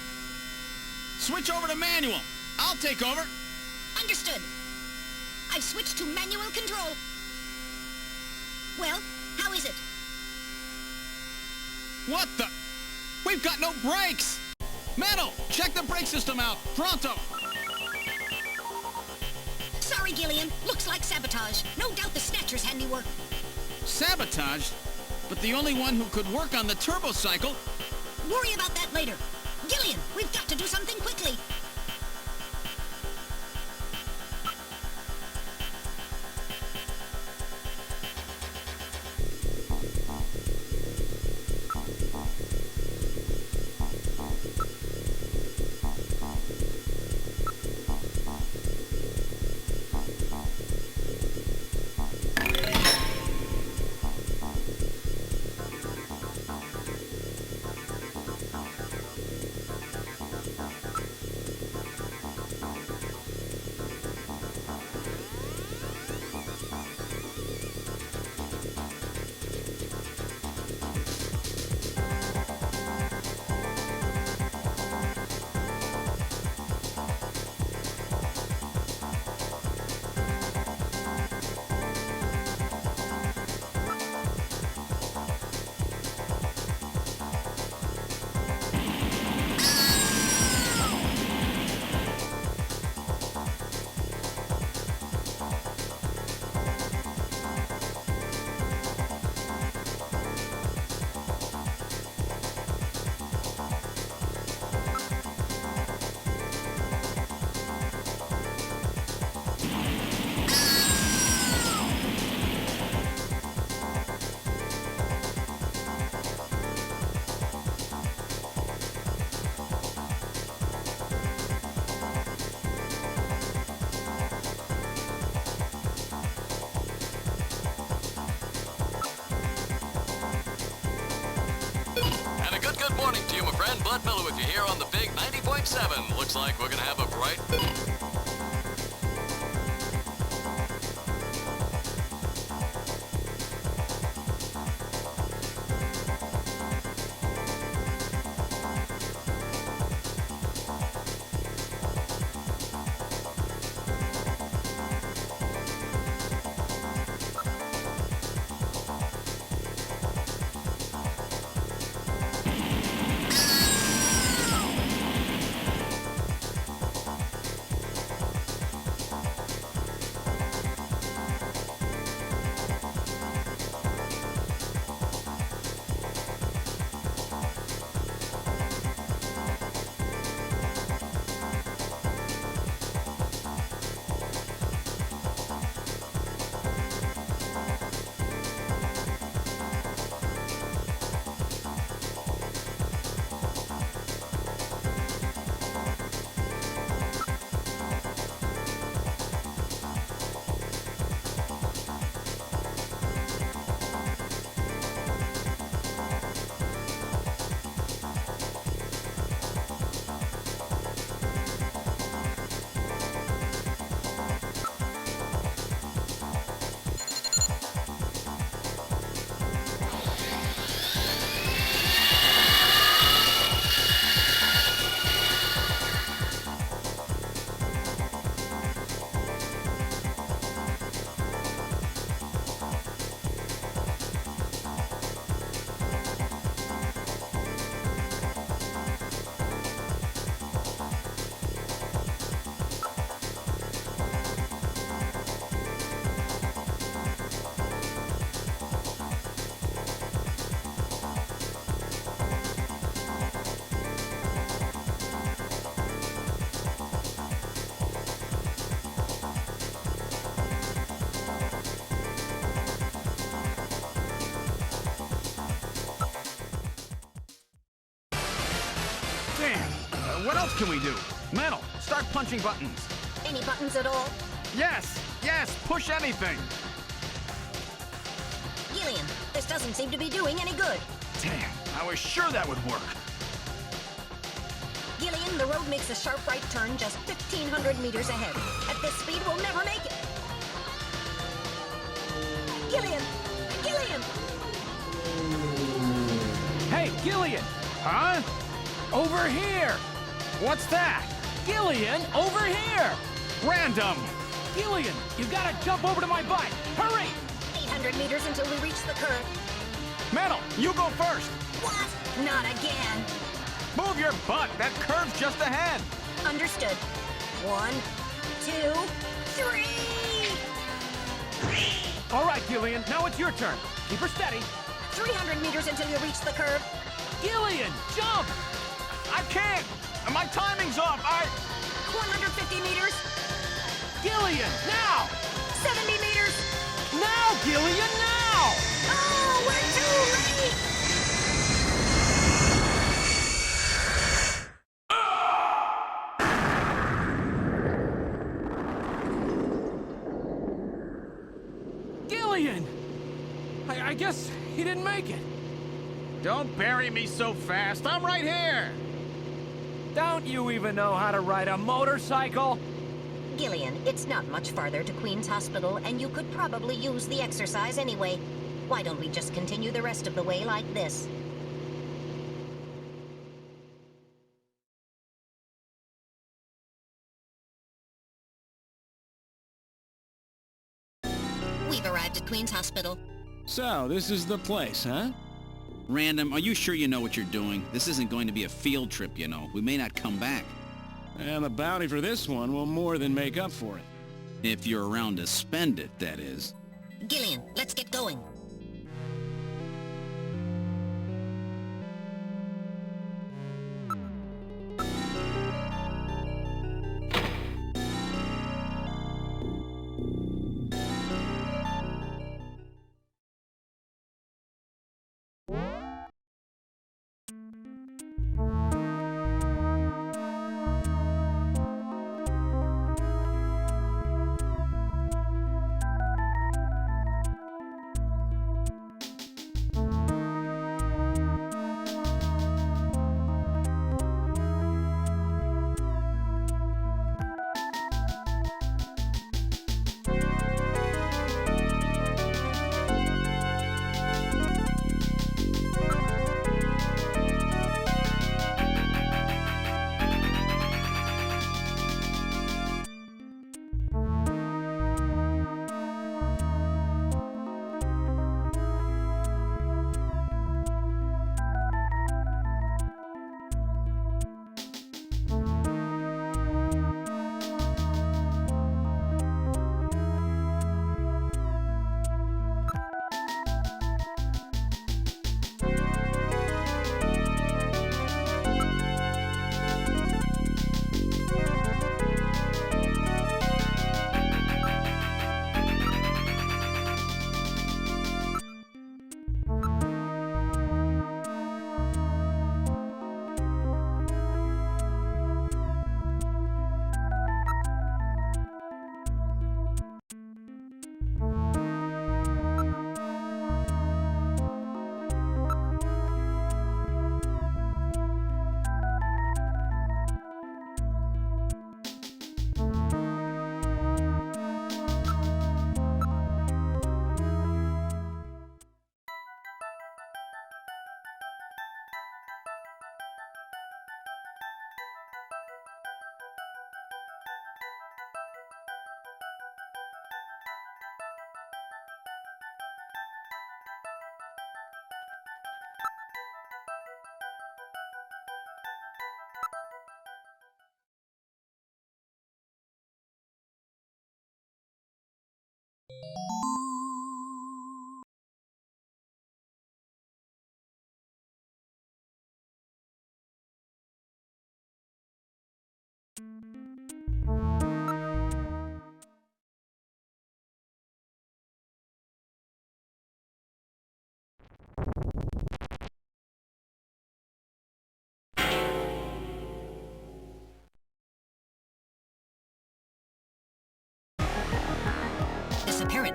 Switch over to manual. I'll take over. Understood. I've switched to manual control. Well, how is it? What the? We've got no brakes! Metal, check the brake system out. Pronto! Sorry, Gillian. Looks like sabotage. No doubt the Snatcher's handiwork. Sabotage? But the only one who could work on the turbo cycle... Worry about that later. Gillian, we've got to do something quickly. And a good morning to you, my friend. Bud Miller with you here on the big 90.7. Looks like we're gonna have a bright... What else can we do? Metal, start punching buttons. Any buttons at all? Yes, push anything. Gillian, this doesn't seem to be doing any good. Damn, I was sure that would work. Gillian, the road makes a sharp right turn just 1,500 meters ahead. At this speed, we'll never make it. Gillian! Gillian! Hey, Gillian! Huh? Over here! What's that? Gillian, over here! Random! Gillian, you gotta jump over to my bike! Hurry! 800 meters until we reach the curve. Metal, you go first. What? Not again. Move your butt. That curve's just ahead. Understood. 1, 2, 3! All right, Gillian, now it's your turn. Keep her steady. 300 meters until you reach the curve. Gillian, jump! I can't. My timing's off. 150 meters. Gillian, now! 70 meters. Now, Gillian, now! Oh, we're too late! Gillian! I guess he didn't make it. Don't bury me so fast. I'm right here. Don't you even know how to ride a motorcycle? Gillian, it's not much farther to Queen's Hospital, and you could probably use the exercise anyway. Why don't we just continue the rest of the way like this? We've arrived at Queen's Hospital. So, this is the place, huh? Random, are you sure you know what you're doing? This isn't going to be a field trip, you know. We may not come back. And the bounty for this one will more than make up for it. If you're around to spend it, that is. Gillian, let's get going.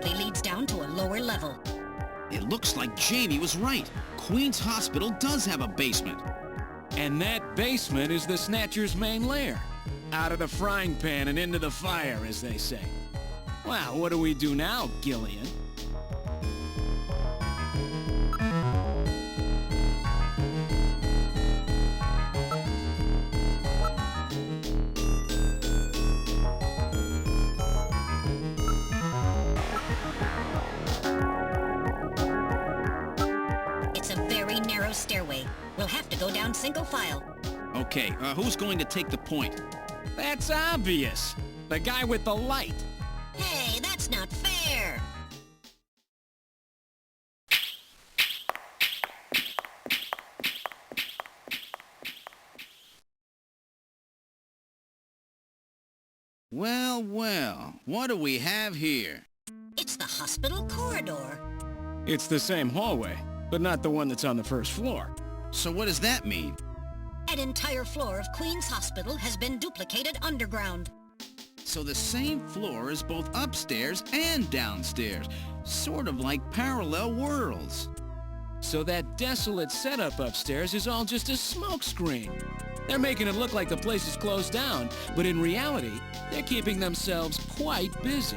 probably leads down to a lower level. It looks like Jamie was right. Queen's Hospital does have a basement. And that basement is the Snatcher's main lair. Out of the frying pan and into the fire, as they say. Well, what do we do now, Gillian? It's a very narrow stairway. We'll have to go down single file. Okay, who's going to take the point? That's obvious. The guy with the light. Hey, that's not fair! Well, well, what do we have here? It's the hospital corridor. It's the same hallway, but not the one that's on the first floor. So what does that mean? An entire floor of Queen's Hospital has been duplicated underground. So the same floor is both upstairs and downstairs, sort of like parallel worlds. So that desolate setup upstairs is all just a smokescreen. They're making it look like the place is closed down, but in reality, they're keeping themselves quite busy.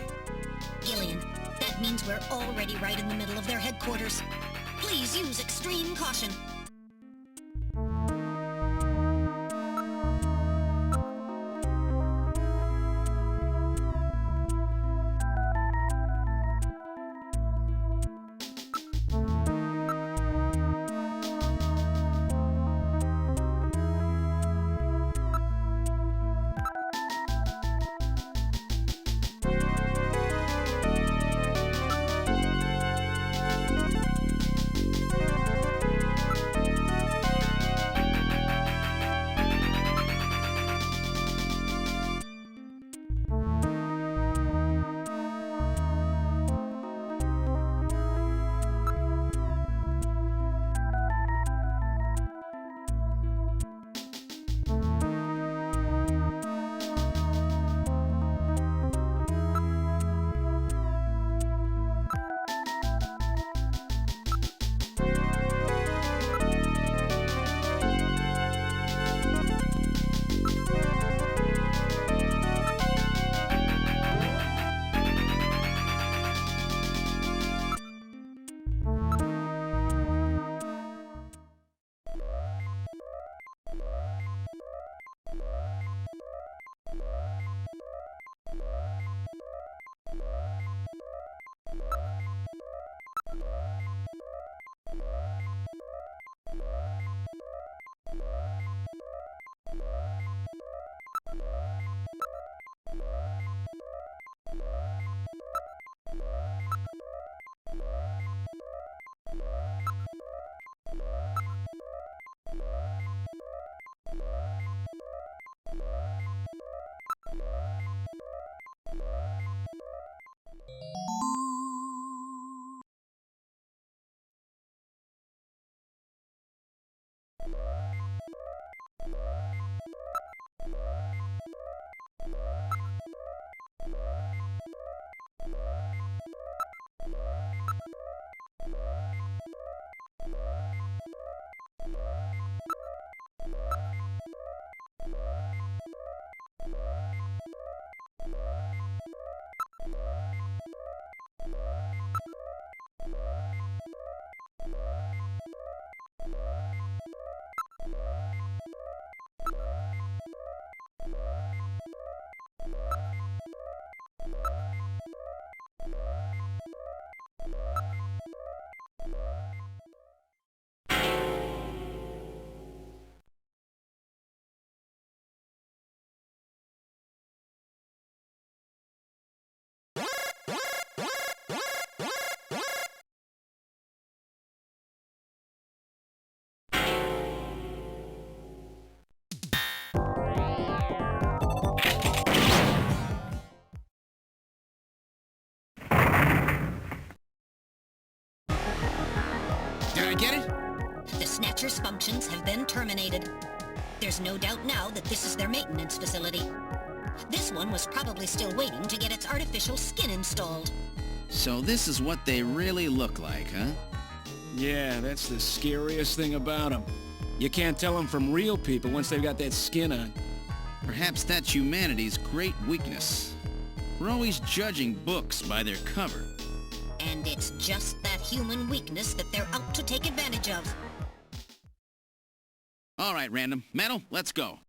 Gillian, that means we're already right in the middle of their headquarters. Please use extreme caution. Get it? The Snatcher's functions have been terminated. There's no doubt now that this is their maintenance facility. This one was probably still waiting to get its artificial skin installed. So this is what they really look like, huh? Yeah, that's the scariest thing about them. You can't tell them from real people once they've got that skin on. Perhaps that's humanity's great weakness. We're always judging books by their cover. And it's just that human weakness that they're out to take advantage of. All right, Random. Metal, let's go.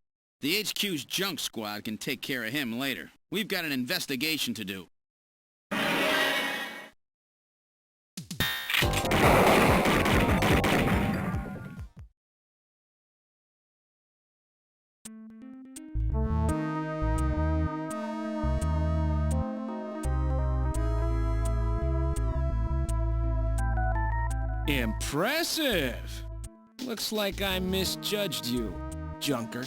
The HQ's junk squad can take care of him later. We've got an investigation to do. Impressive! Looks like I misjudged you, Junker.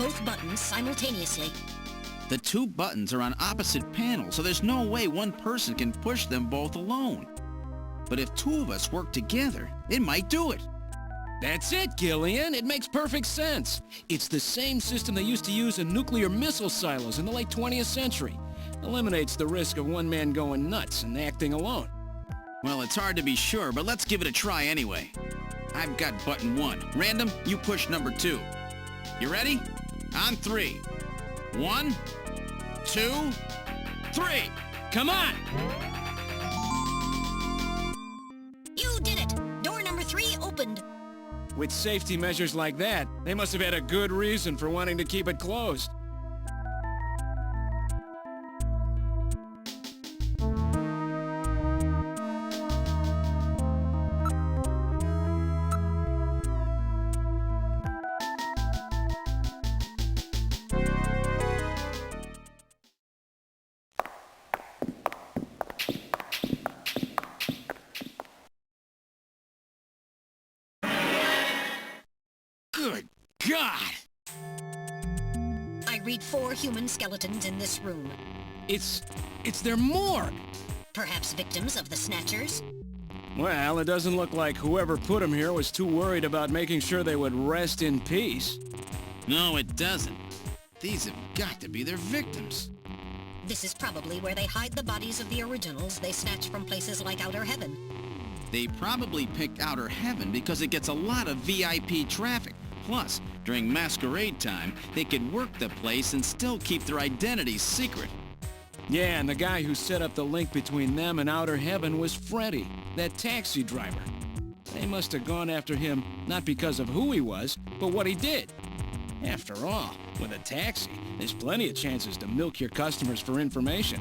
both buttons simultaneously. The two buttons are on opposite panels, so there's no way one person can push them both alone. But if two of us work together, it might do it. That's it, Gillian. It makes perfect sense. It's the same system they used to use in nuclear missile silos in the late 20th century. Eliminates the risk of one man going nuts and acting alone. Well, it's hard to be sure, but let's give it a try anyway. I've got button 1. Random, you push number 2. You ready? On 3. 1, 2, 3. Come on! You did it! Door number 3 opened. With safety measures like that, they must have had a good reason for wanting to keep it closed. Good God! I read 4 human skeletons in this room. It's their morgue. Perhaps victims of the Snatchers? Well, it doesn't look like whoever put them here was too worried about making sure they would rest in peace. No, it doesn't. These have got to be their victims. This is probably where they hide the bodies of the originals they snatch from places like Outer Heaven. They probably picked Outer Heaven because it gets a lot of VIP traffic. Plus, during masquerade time, they could work the place and still keep their identities secret. Yeah, and the guy who set up the link between them and Outer Heaven was Freddy, that taxi driver. They must have gone after him not because of who he was, but what he did. After all, with a taxi, there's plenty of chances to milk your customers for information.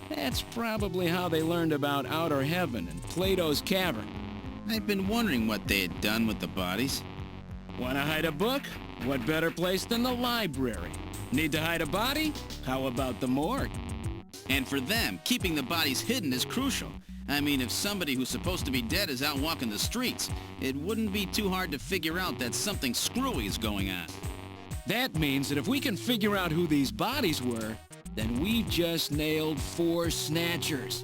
That's probably how they learned about Outer Heaven and Plato's Cavern. I've been wondering what they had done with the bodies. Want to hide a book? What better place than the library? Need to hide a body? How about the morgue? And for them, keeping the bodies hidden is crucial. I mean, if somebody who's supposed to be dead is out walking the streets, it wouldn't be too hard to figure out that something screwy is going on. That means that if we can figure out who these bodies were, then we've just nailed 4 Snatchers.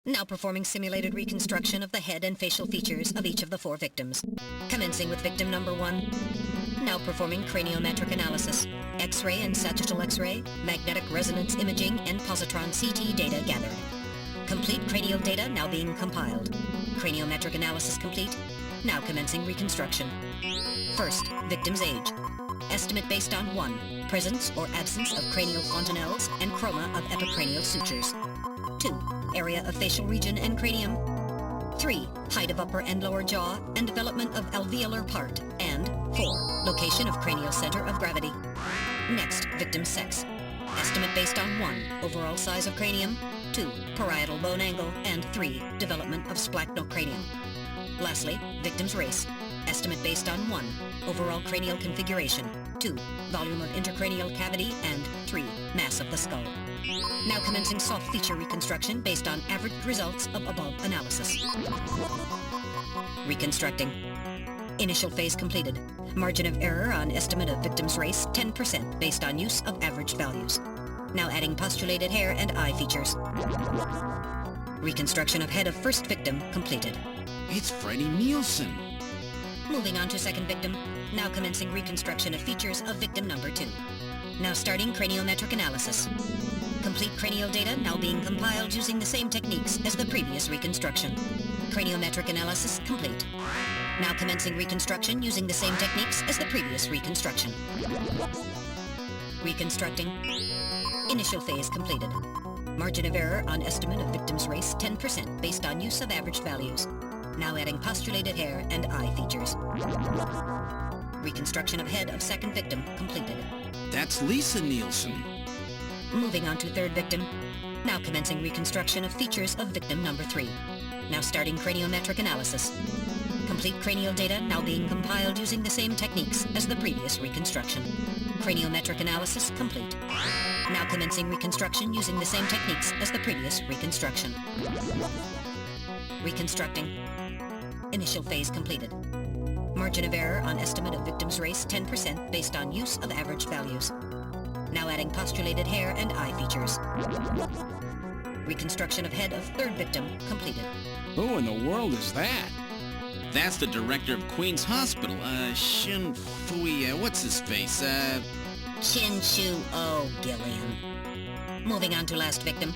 Now performing simulated reconstruction of the head and facial features of each of the 4 victims. Commencing with victim number 1. Now performing craniometric analysis. X-ray and sagittal X-ray, magnetic resonance imaging, and positron CT data gathered. Complete cranial data now being compiled. Craniometric analysis complete. Now commencing reconstruction. First, victim's age. Estimate based on 1. Presence or absence of cranial fontanelles and chroma of epicranial sutures. 2. Area of facial region and cranium. 3. Height of upper and lower jaw and development of alveolar part. And 4. Location of cranial center of gravity. Next, victim's sex. Estimate based on 1. Overall size of cranium. 2. Parietal bone angle. And 3. Development of splachnocranium. Lastly, victim's race. Estimate based on 1. Overall cranial configuration. 2. Volume of intercranial cavity. And 3. Mass of the skull. Now commencing soft feature reconstruction based on average results of above analysis. Reconstructing. Initial phase completed. Margin of error on estimate of victim's race 10% based on use of average values. Now adding postulated hair and eye features. Reconstruction of head of first victim completed. It's Freddie Nielsen. Moving on to second victim. Now commencing reconstruction of features of victim number 2. Now starting craniometric analysis. Complete cranial data now being compiled using the same techniques as the previous reconstruction. Craniometric analysis complete. Now commencing reconstruction using the same techniques as the previous reconstruction. Reconstructing. Initial phase completed. Margin of error on estimate of victim's race 10% based on use of average values. Now adding postulated hair and eye features. Reconstruction of head of second victim completed. That's Lisa Nielsen. Moving on to third victim. Now commencing reconstruction of features of victim number 3. Now starting craniometric analysis. Complete cranial data now being compiled using the same techniques as the previous reconstruction. Craniometric analysis complete. Now commencing reconstruction using the same techniques as the previous reconstruction. Reconstructing. Initial phase completed. Margin of error on estimate of victim's race 10% based on use of average values. Now adding postulated hair and eye features. Reconstruction of head of third victim completed. Who in the world is that? That's the director of Queen's Hospital, Shin Fui, what's his face, Chin Chu O Gillian. Moving on to last victim.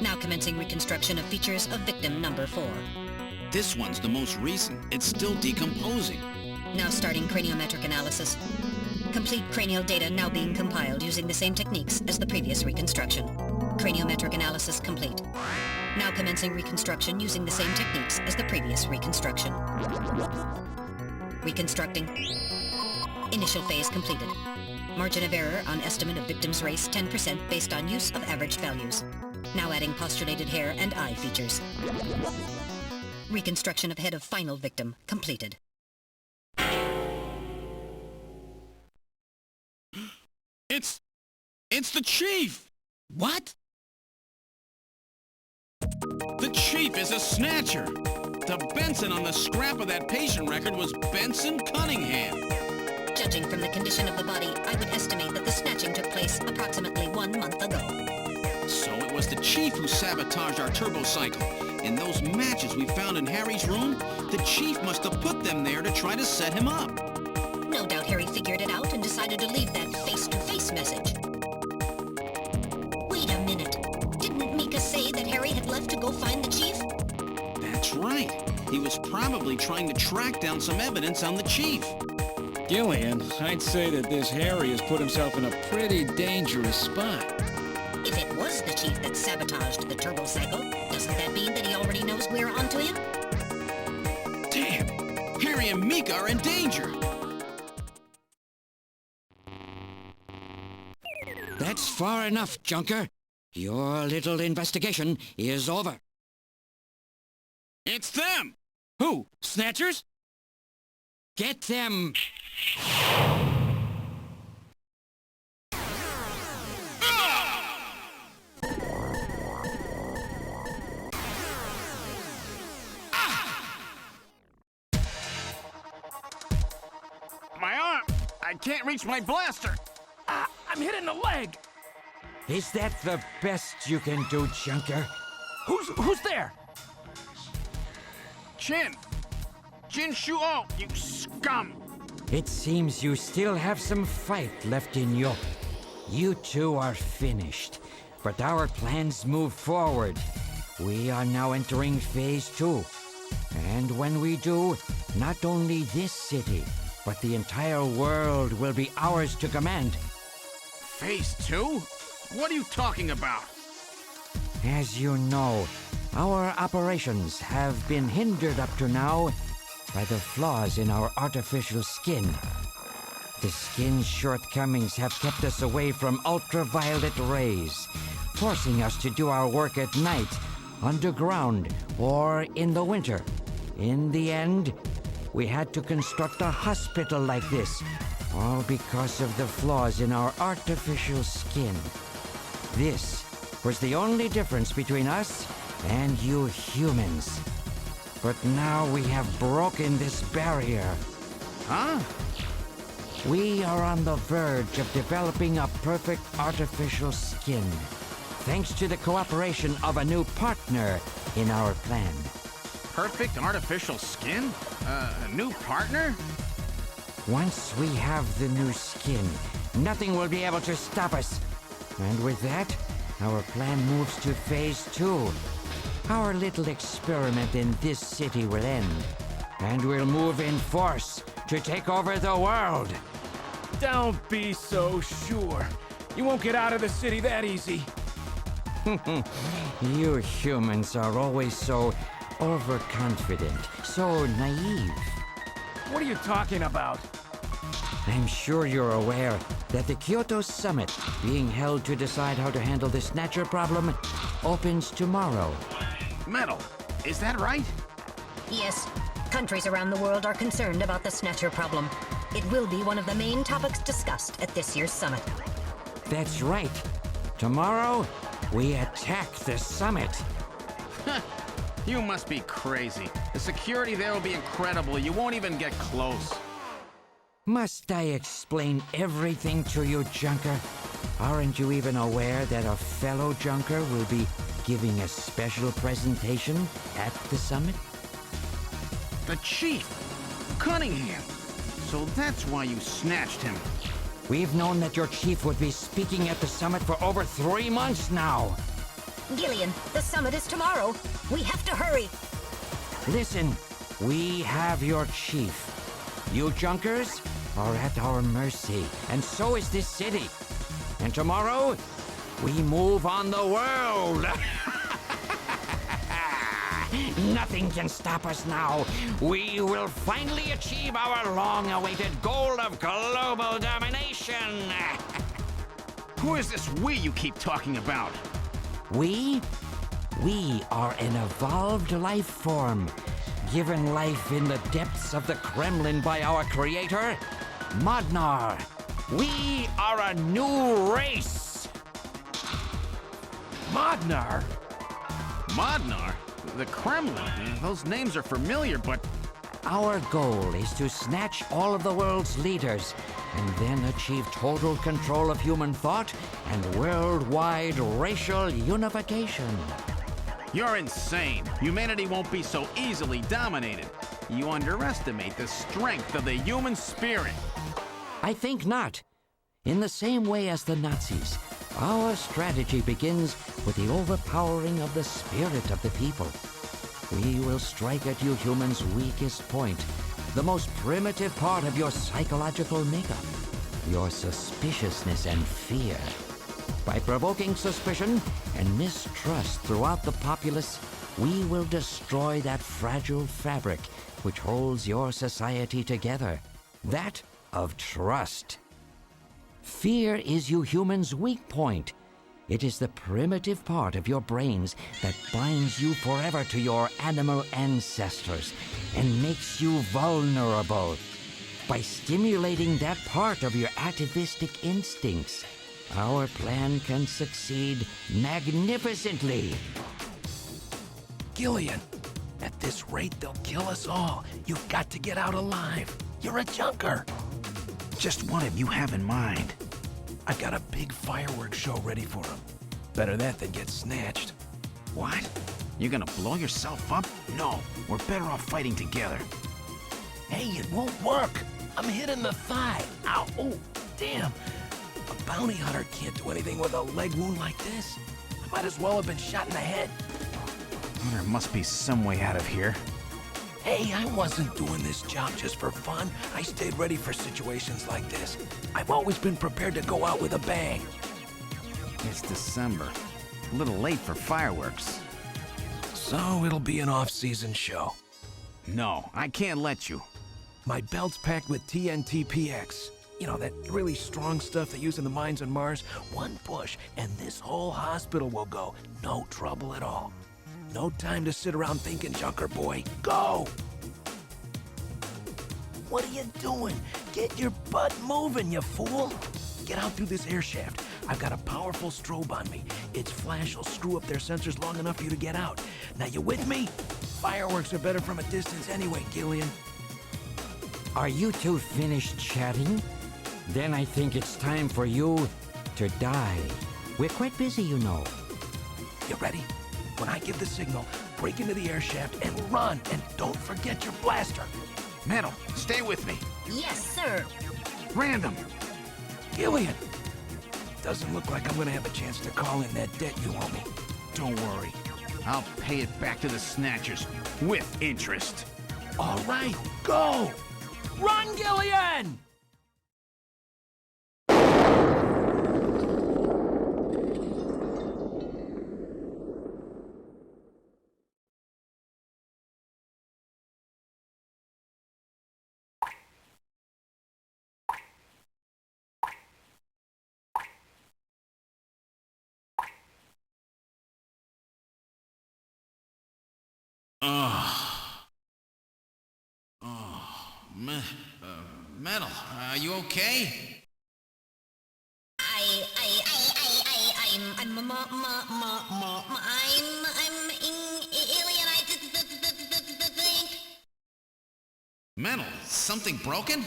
Now commencing reconstruction of features of victim number 4. This one's the most recent. It's still decomposing. Now starting craniometric analysis. Complete cranial data now being compiled using the same techniques as the previous reconstruction. Craniometric analysis complete. Now commencing reconstruction using the same techniques as the previous reconstruction. Reconstructing. Initial phase completed. Margin of error on estimate of victim's race 10% based on use of average values. Now adding postulated hair and eye features. Reconstruction of head of final victim completed. It's the Chief! What? The Chief is a Snatcher! The Benson on the scrap of that patient record was Benson Cunningham. Judging from the condition of the body, I would estimate that the snatching took place approximately 1 month ago. So it was the Chief who sabotaged our turbo cycle. And those matches we found in Harry's room, the Chief must have put them there to try to set him up. No doubt Harry figured it out and decided to leave that face-to-face message. Wait a minute. Didn't Mika say that Harry had left to go find the Chief? That's right. He was probably trying to track down some evidence on the Chief. Gillian, I'd say that this Harry has put himself in a pretty dangerous spot. If it was the Chief that sabotaged the turbo cycle, doesn't that mean that he already knows we're onto him? Damn! Harry and Mika are in danger! That's far enough, Junker. Your little investigation is over. It's them! Who? Snatchers? Get them! My arm! I can't reach my blaster! I'm hit in the leg! Is that the best you can do, Junker? Who's there? Chin! Jin Shuo, you scum! It seems you still have some fight left in you. You two are finished, but our plans move forward. We are now entering Phase 2. And when we do, not only this city, but the entire world will be ours to command. Phase 2? What are you talking about? As you know, our operations have been hindered up to now by the flaws in our artificial skin. The skin's shortcomings have kept us away from ultraviolet rays, forcing us to do our work at night, underground, or in the winter. In the end, we had to construct a hospital like this, all because of the flaws in our artificial skin. This was the only difference between us and you humans. But now we have broken this barrier. Huh? We are on the verge of developing a perfect artificial skin, thanks to the cooperation of a new partner in our plan. Perfect artificial skin? A new partner? Once we have the new skin, nothing will be able to stop us. And with that, our plan moves to Phase 2. Our little experiment in this city will end, and we'll move in force to take over the world. Don't be so sure. You won't get out of the city that easy. You humans are always so overconfident, so naive. What are you talking about? I'm sure you're aware that the Kyoto Summit, being held to decide how to handle the Snatcher problem, opens tomorrow. Metal, is that right? Yes. Countries around the world are concerned about the Snatcher problem. It will be one of the main topics discussed at this year's summit. That's right. Tomorrow, we attack the summit. You must be crazy. The security there will be incredible. You won't even get close. Must I explain everything to you, Junker? Aren't you even aware that a fellow Junker will be giving a special presentation at the summit? The Chief! Cunningham! So that's why you snatched him. We've known that your chief would be speaking at the summit for over 3 months now. Gillian, the summit is tomorrow. We have to hurry. Listen, we have your chief. You Junkers are at our mercy, and so is this city. And tomorrow, we move on the world. Nothing can stop us now. We will finally achieve our long-awaited goal of global domination. Who is this we you keep talking about? We are an evolved life form, given life in the depths of the Kremlin by our creator, Modnar. We are a new race. Modnar? Modnar? The Kremlin? Those names are familiar, but... Our goal is to snatch all of the world's leaders and then achieve total control of human thought and worldwide racial unification. You're insane. Humanity won't be so easily dominated. You underestimate the strength of the human spirit. I think not. In the same way as the Nazis, our strategy begins with the overpowering of the spirit of the people. We will strike at you humans' weakest point, the most primitive part of your psychological makeup, your suspiciousness and fear. By provoking suspicion and mistrust throughout the populace, we will destroy that fragile fabric which holds your society together, that of trust. Fear is you humans' weak point. It is the primitive part of your brains that binds you forever to your animal ancestors and makes you vulnerable. By stimulating that part of your atavistic instincts, our plan can succeed magnificently. Gillian, at this rate, they'll kill us all. You've got to get out alive. You're a junker. Just what have you have in mind? I've got a big fireworks show ready for them. Better that than get snatched. What? You're gonna blow yourself up? No, we're better off fighting together. Hey, it won't work. I'm hit in the thigh. Ow, oh, damn. A bounty hunter can't do anything with a leg wound like this. I might as well have been shot in the head. Well, there must be some way out of here. Hey, I wasn't doing this job just for fun. I stayed ready for situations like this. I've always been prepared to go out with a bang. It's December. A little late for fireworks. So it'll be an off-season show. No, I can't let you. My belt's packed with TNT-PX. You know, that really strong stuff they use in the mines on Mars. One push, and this whole hospital will go. No trouble at all. No time to sit around thinking, Junker boy. Go! What are you doing? Get your butt moving, you fool! Get out through this air shaft. I've got a powerful strobe on me. Its flash will screw up their sensors long enough for you to get out. Now, you with me? Fireworks are better from a distance anyway, Gillian. Are you two finished chatting? Then I think it's time for you to die. We're quite busy, you know. You ready? When I give the signal, break into the air shaft and run, and don't forget your blaster. Metal, stay with me. Yes, sir. Random. Gillian! Doesn't look like I'm gonna have a chance to call in that debt you owe me. Don't worry. I'll pay it back to the Snatchers with interest. All right, go! Run, Gillian! Metal, are you okay? Alien, I think. Metal, something broken? Okay,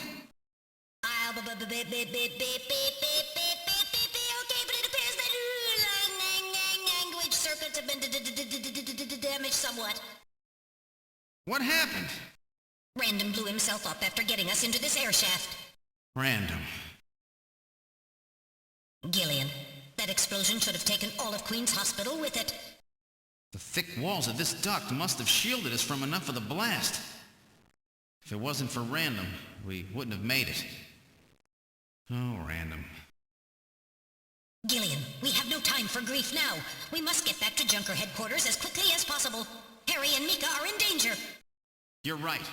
but it appears that language circuits have been damaged somewhat. What happened? Random blew himself up after getting us into this air shaft. Random. Gillian, that explosion should have taken all of Queen's Hospital with it. The thick walls of this duct must have shielded us from enough of the blast. If it wasn't for Random, we wouldn't have made it. Oh, Random. Gillian, we have no time for grief now. We must get back to Junker headquarters as quickly as possible. Harry and Mika are in danger. You're right.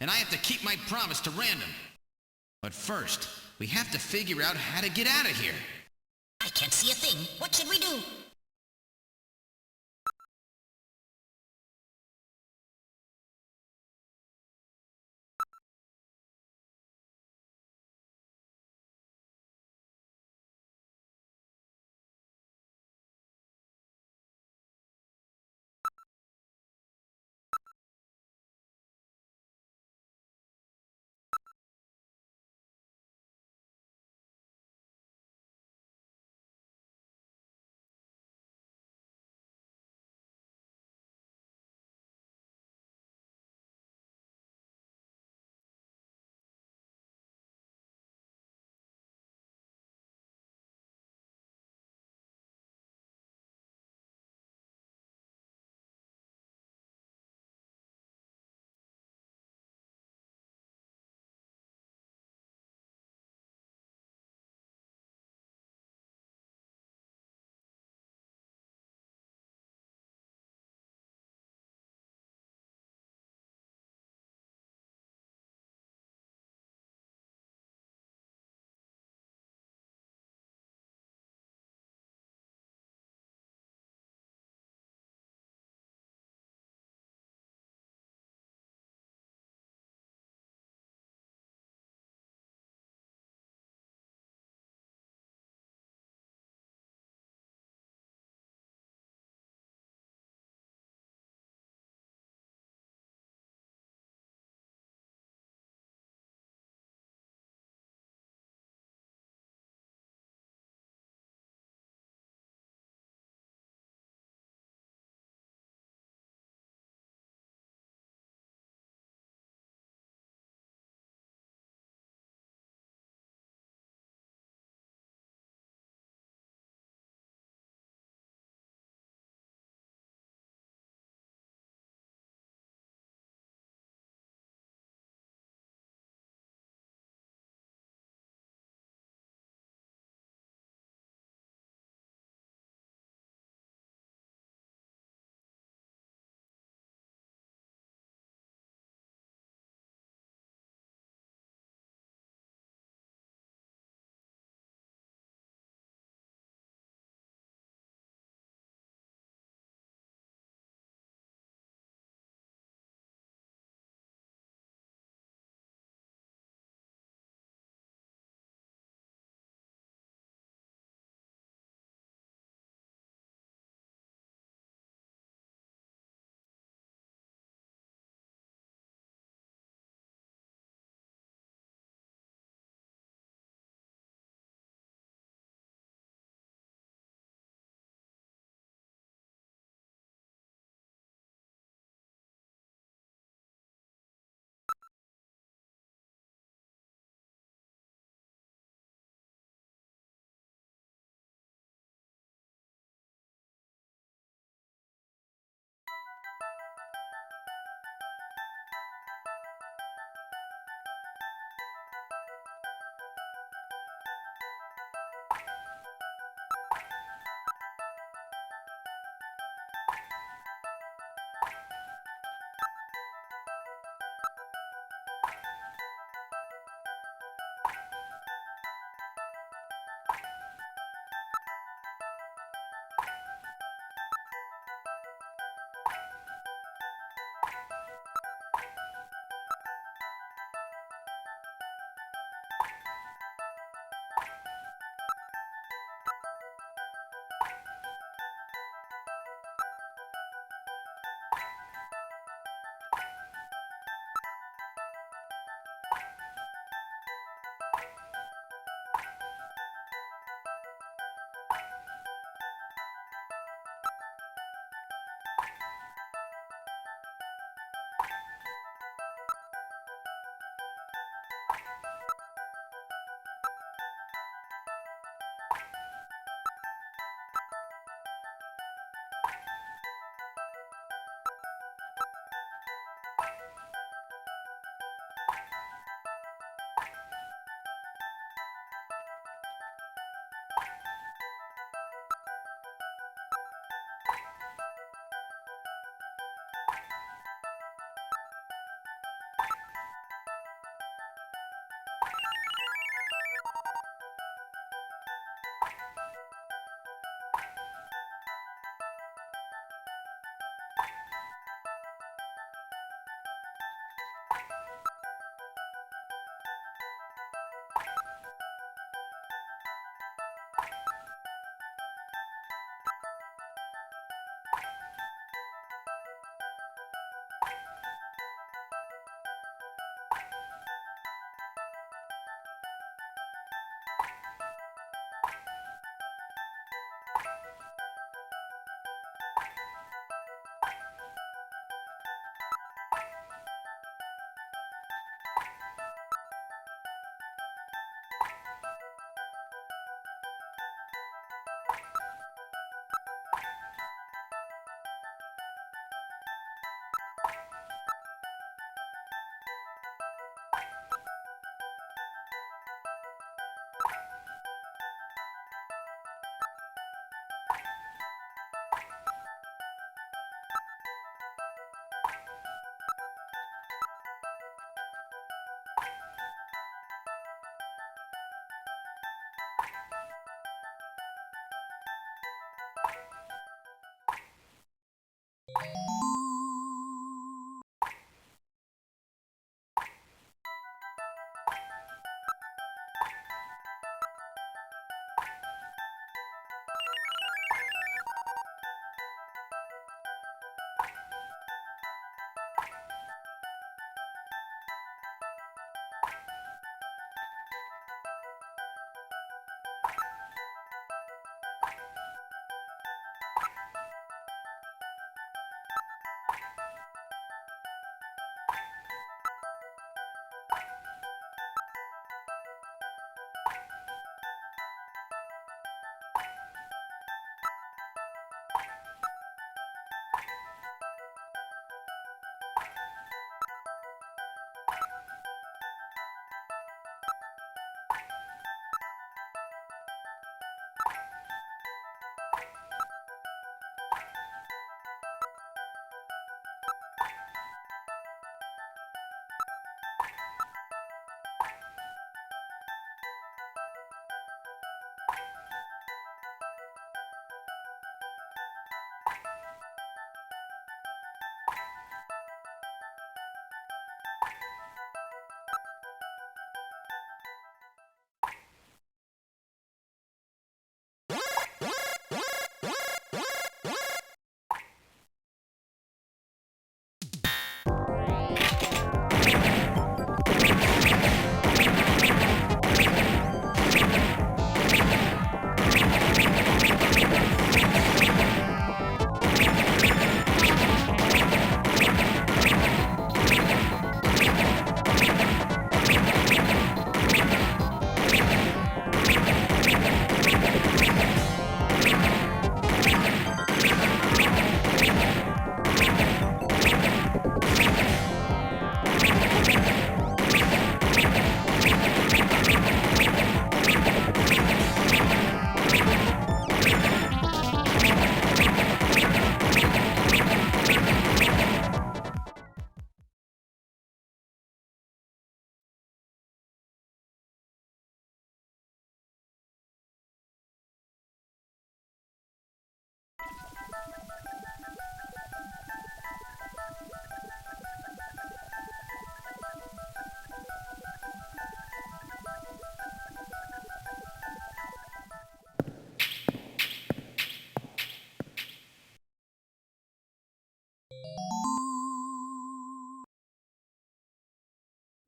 And I have to keep my promise to Random. But first, we have to figure out how to get out of here. I can't see a thing. What should we do?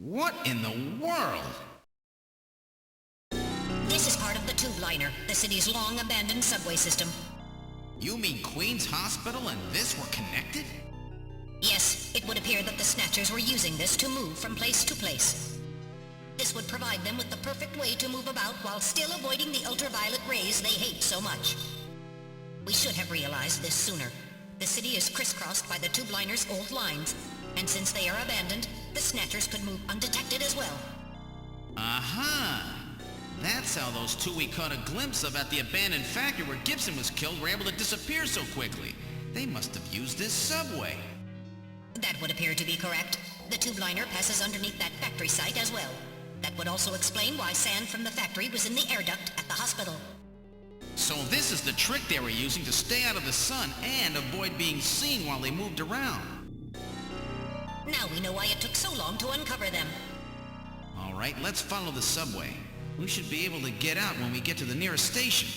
What in the world? This is part of the tube liner, the city's long-abandoned subway system. You mean Queen's Hospital and this were connected? Yes, it would appear that the Snatchers were using this to move from place to place. This would provide them with the perfect way to move about while still avoiding the ultraviolet rays they hate so much. We should have realized this sooner. The city is crisscrossed by the tube liner's old lines, and since they are abandoned, the Snatchers could move undetected as well. Aha! That's how those two we caught a glimpse of at the abandoned factory where Gibson was killed were able to disappear so quickly. They must have used this subway. That would appear to be correct. The tube liner passes underneath that factory site as well. That would also explain why sand from the factory was in the air duct at the hospital. So this is the trick they were using to stay out of the sun and avoid being seen while they moved around. Now we know why it took so long to uncover them. All right, let's follow the subway. We should be able to get out when we get to the nearest station.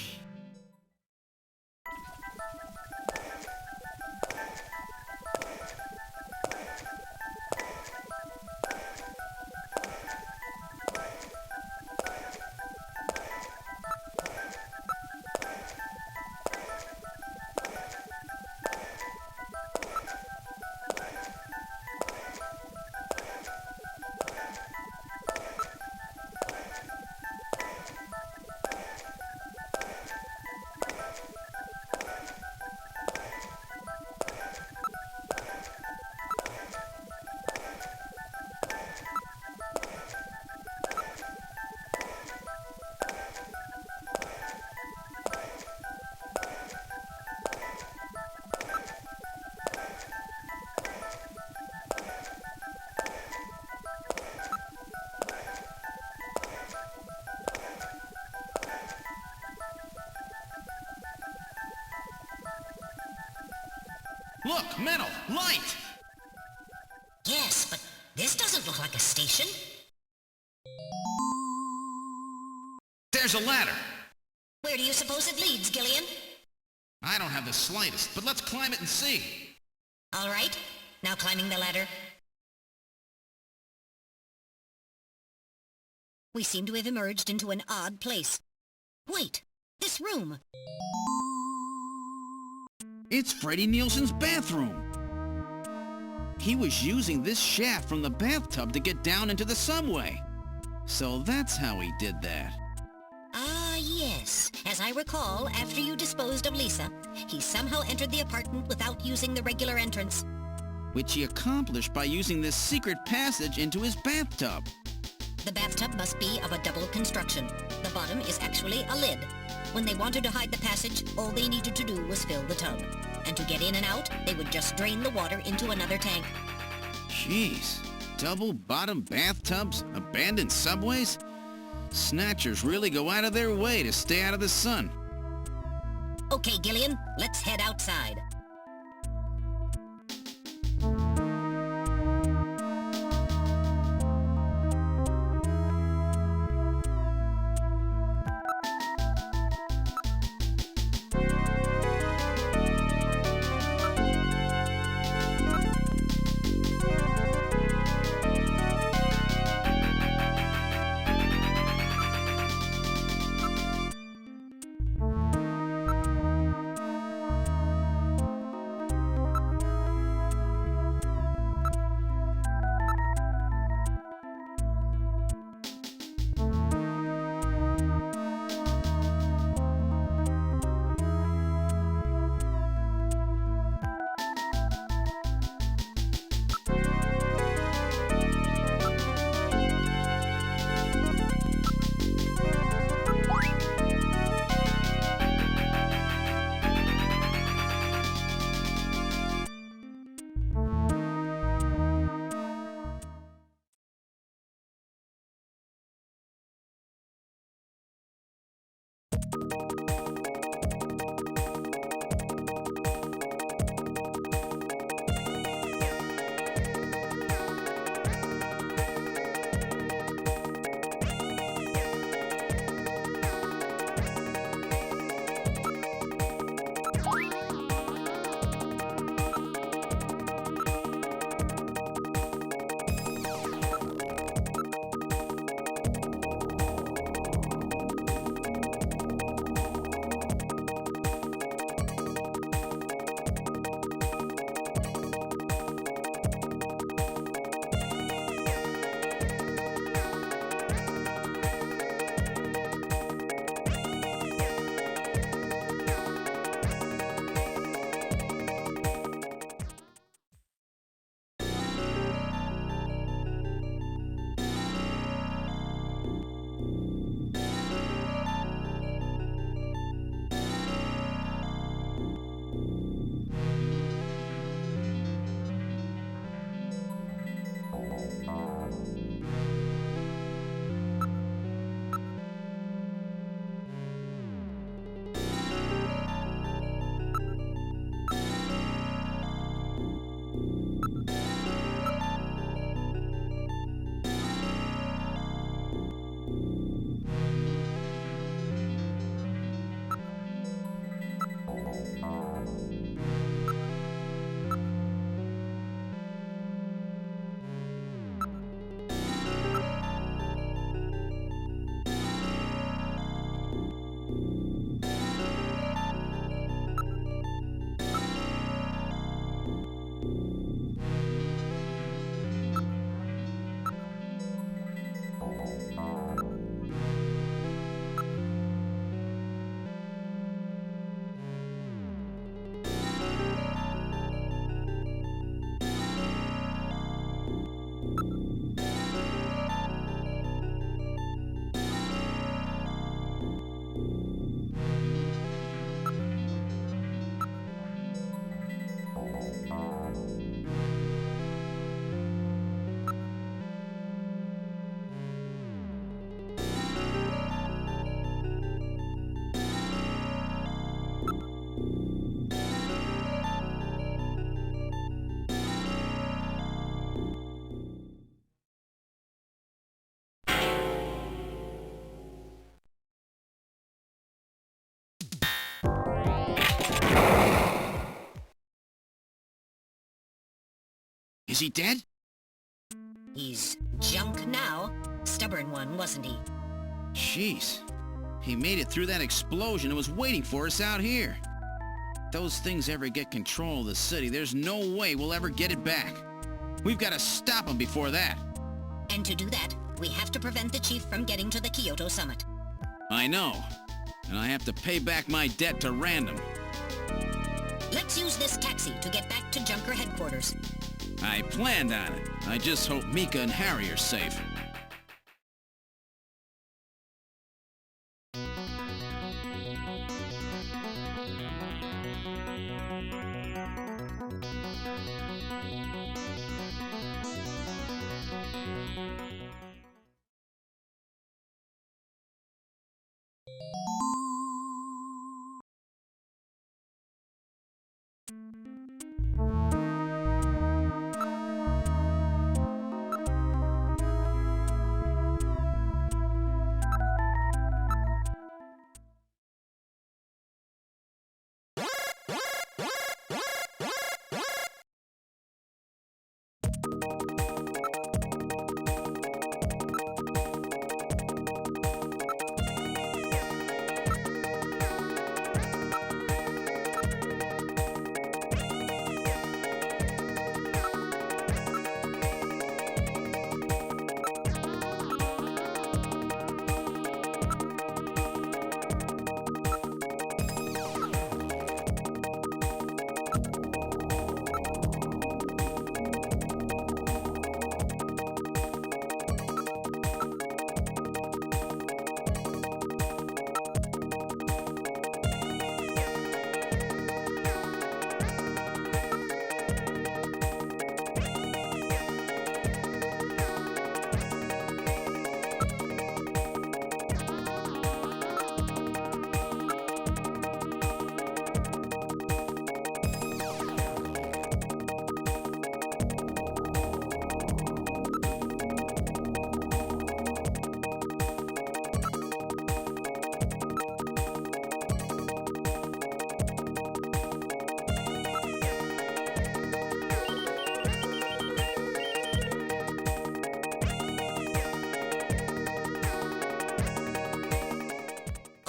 Look, metal, light! Yes, but this doesn't look like a station. There's a ladder. Where do you suppose it leads, Gillian? I don't have the slightest, but let's climb it and see. All right, now climbing the ladder. We seem to have emerged into an odd place. Wait, this room. It's Freddie Nielsen's bathroom. He was using this shaft from the bathtub to get down into the subway. So that's how he did that. Ah, yes. As I recall, after you disposed of Lisa, he somehow entered the apartment without using the regular entrance. Which he accomplished by using this secret passage into his bathtub. The bathtub must be of a double construction. The bottom is actually a lid. When they wanted to hide the passage, all they needed to do was fill the tub. And to get in and out, they would just drain the water into another tank. Jeez. Double-bottom bathtubs? Abandoned subways? Snatchers really go out of their way to stay out of the sun. Okay, Gillian, let's head outside. Is he dead? He's junk now. Stubborn one, wasn't he? Jeez. He made it through that explosion and was waiting for us out here. If those things ever get control of the city, there's no way we'll ever get it back. We've got to stop them before that. And to do that, we have to prevent the chief from getting to the Kyoto summit. I know. And I have to pay back my debt to Random. Let's use this taxi to get back to Junker headquarters. I planned on it. I just hope Mika and Harry are safe.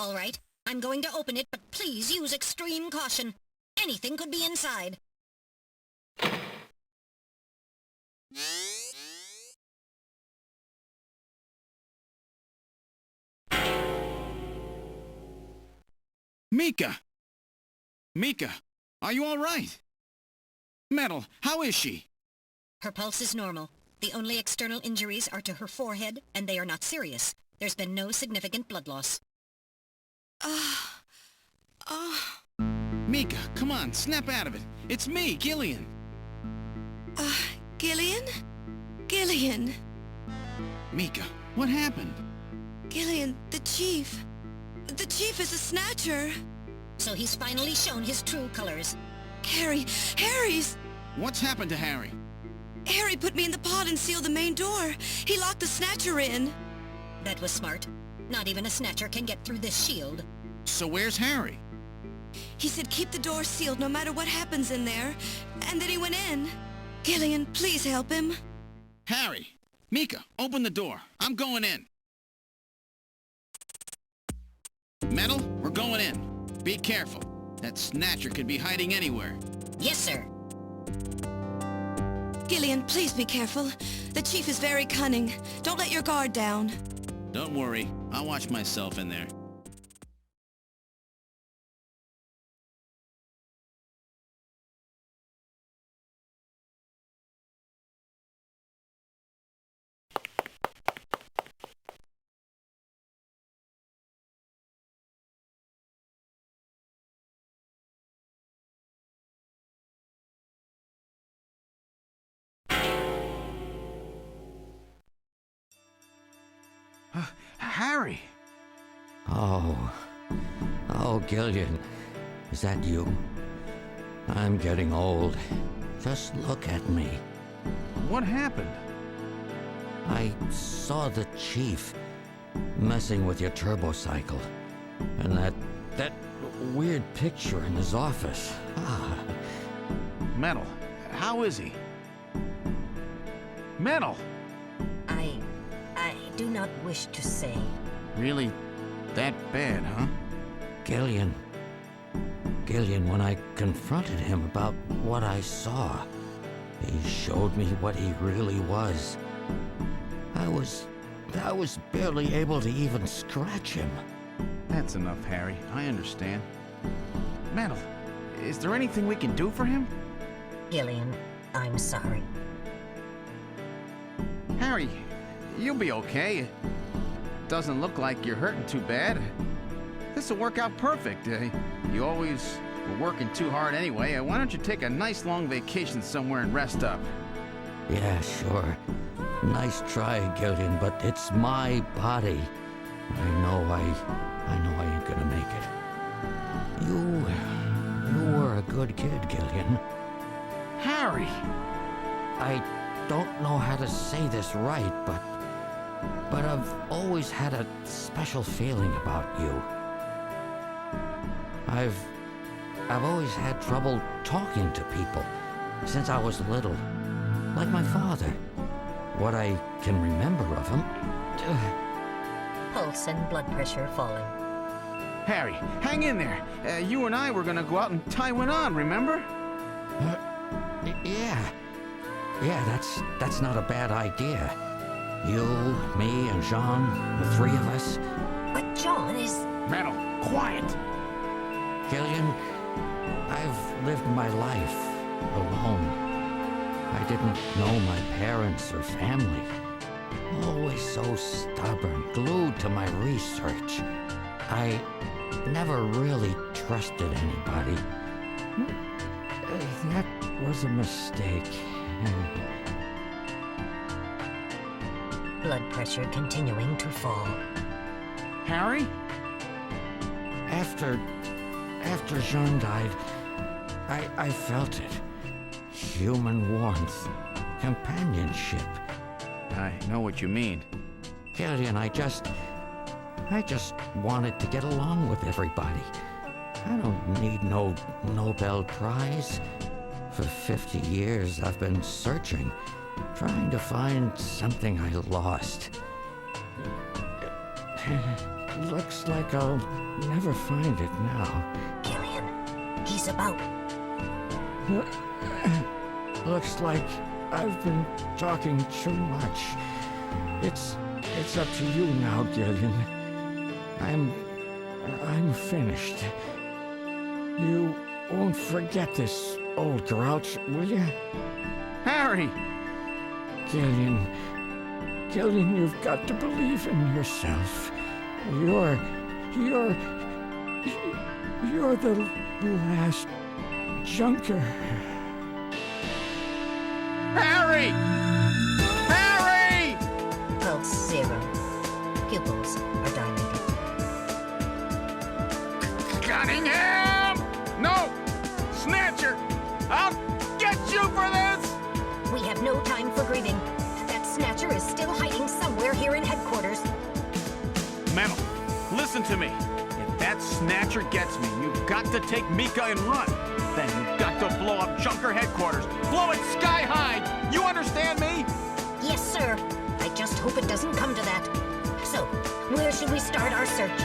All right, I'm going to open it, but please use extreme caution. Anything could be inside. Mika! Mika, are you all right? Metal, how is she? Her pulse is normal. The only external injuries are to her forehead, and they are not serious. There's been no significant blood loss. Mika, come on, snap out of it. It's me, Gillian. Gillian? Gillian! Mika, what happened? Gillian, the chief. The chief is a Snatcher. So he's finally shown his true colors. Harry's... What's happened to Harry? Harry put me in the pod and sealed the main door. He locked the Snatcher in. That was smart. Not even a Snatcher can get through this shield. So where's Harry? He said keep the door sealed no matter what happens in there. And then he went in. Gillian, please help him. Harry! Mika, open the door. I'm going in. Metal, we're going in. Be careful. That Snatcher could be hiding anywhere. Yes, sir. Gillian, please be careful. The chief is very cunning. Don't let your guard down. Don't worry. I'll watch myself in there. Harry! Oh, Gillian, is that you? I'm getting old. Just look at me. What happened? I saw the chief messing with your turbocycle, and that weird picture in his office. Metal, how is he? Metal! I do not wish to say. Really that bad, huh? Gillian, when I confronted him about what I saw, he showed me what he really was. I was barely able to even scratch him. That's enough, Harry. I understand. Metal, is there anything we can do for him? Gillian, I'm sorry. Harry, you'll be okay. Doesn't look like you're hurting too bad. This'll work out perfect. You always were working too hard anyway. Why don't you take a nice long vacation somewhere and rest up? Yeah, sure. Nice try, Gillian, but it's my body. I know I ain't gonna make it. You were a good kid, Gillian. Harry! I don't know how to say this right, but I've always had a special feeling about you. I've always had trouble talking to people since I was little, like my father. What I can remember of him. Pulse and blood pressure falling. Harry, hang in there. You and I were gonna go out and tie one on, remember? Yeah, that's not a bad idea. You, me, and Jean, the three of us. But John is... Metal, quiet! Gillian, I've lived my life alone. I didn't know my parents or family. Always so stubborn, glued to my research. I never really trusted anybody. That was a mistake. Blood pressure continuing to fall. Harry? After Jean died, I felt it. Human warmth, companionship. I know what you mean. Gillian, I just wanted to get along with everybody. I don't need no Nobel Prize. For 50 years, I've been searching, trying to find something I lost. Looks like I'll never find it now. Gillian, he's about... Looks like I've been talking too much. It's up to you now, Gillian. I'm finished. You won't forget this, old grouch, will you? Harry! Gillian, you've got to believe in yourself. You're the last junker. Harry! Harry! Pulse 0. Pupils are dilated. Cunningham! No! Snatcher! I'll get you for this! We have no time for grieving. That Snatcher is still hiding somewhere here in headquarters. Metal, listen to me. If that Snatcher gets me, you've got to take Mika and run. Then you've got to blow up Junker headquarters. Blow it sky high! You understand me? Yes, sir. I just hope it doesn't come to that. So, where should we start our search?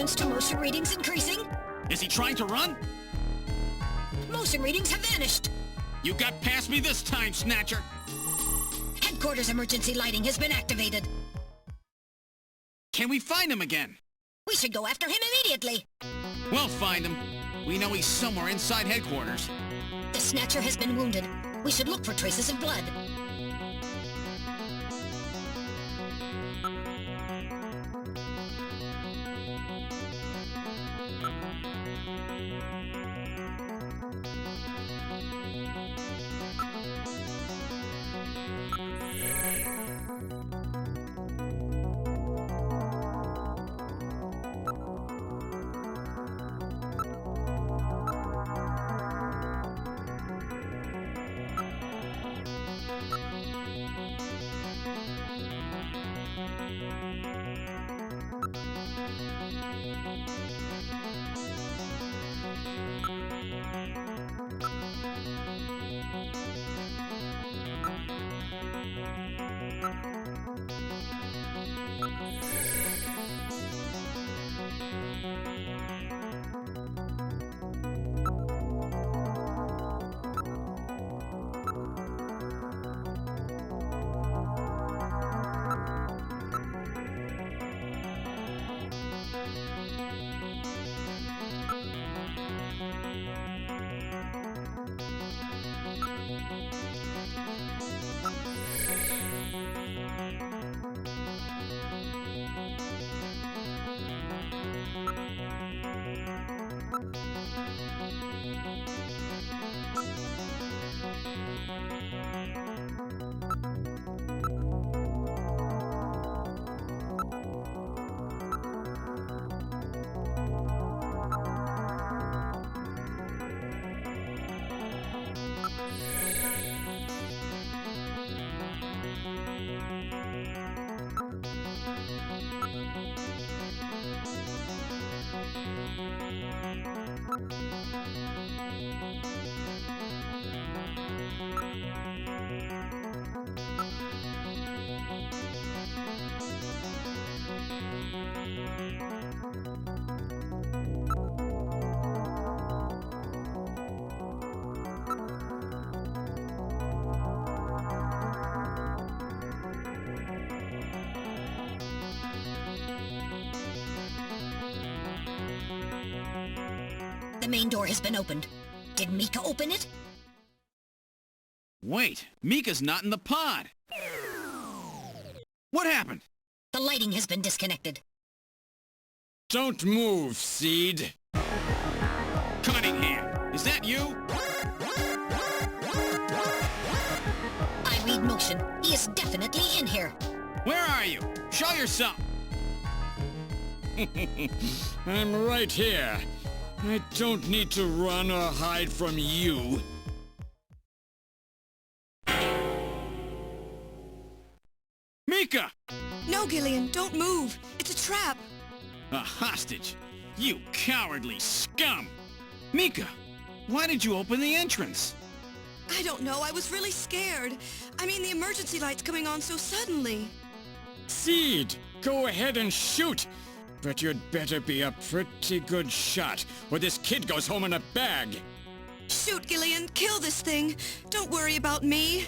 resistance to motion readings increasing. Is he trying to run? Motion readings have vanished. You got past me this time, Snatcher. Headquarters emergency lighting has been activated. Can we find him again? We should go after him immediately. We'll find him. We know he's somewhere inside headquarters. The Snatcher has been wounded. We should look for traces of blood. The main door has been opened. Did Mika open it? Wait, Mika's not in the pod. What happened? The lighting has been disconnected. Don't move, Seed. Cunningham, is that you? I read motion. He is definitely in here. Where are you? Show yourself. I'm right here. I don't need to run or hide from you. Mika! No, Gillian, don't move. It's a trap. A hostage? You cowardly scum! Mika, why did you open the entrance? I don't know. I was really scared. I mean, the emergency light's coming on so suddenly. Seed, go ahead and shoot. But you'd better be a pretty good shot, or this kid goes home in a bag. Shoot, Gillian. Kill this thing. Don't worry about me.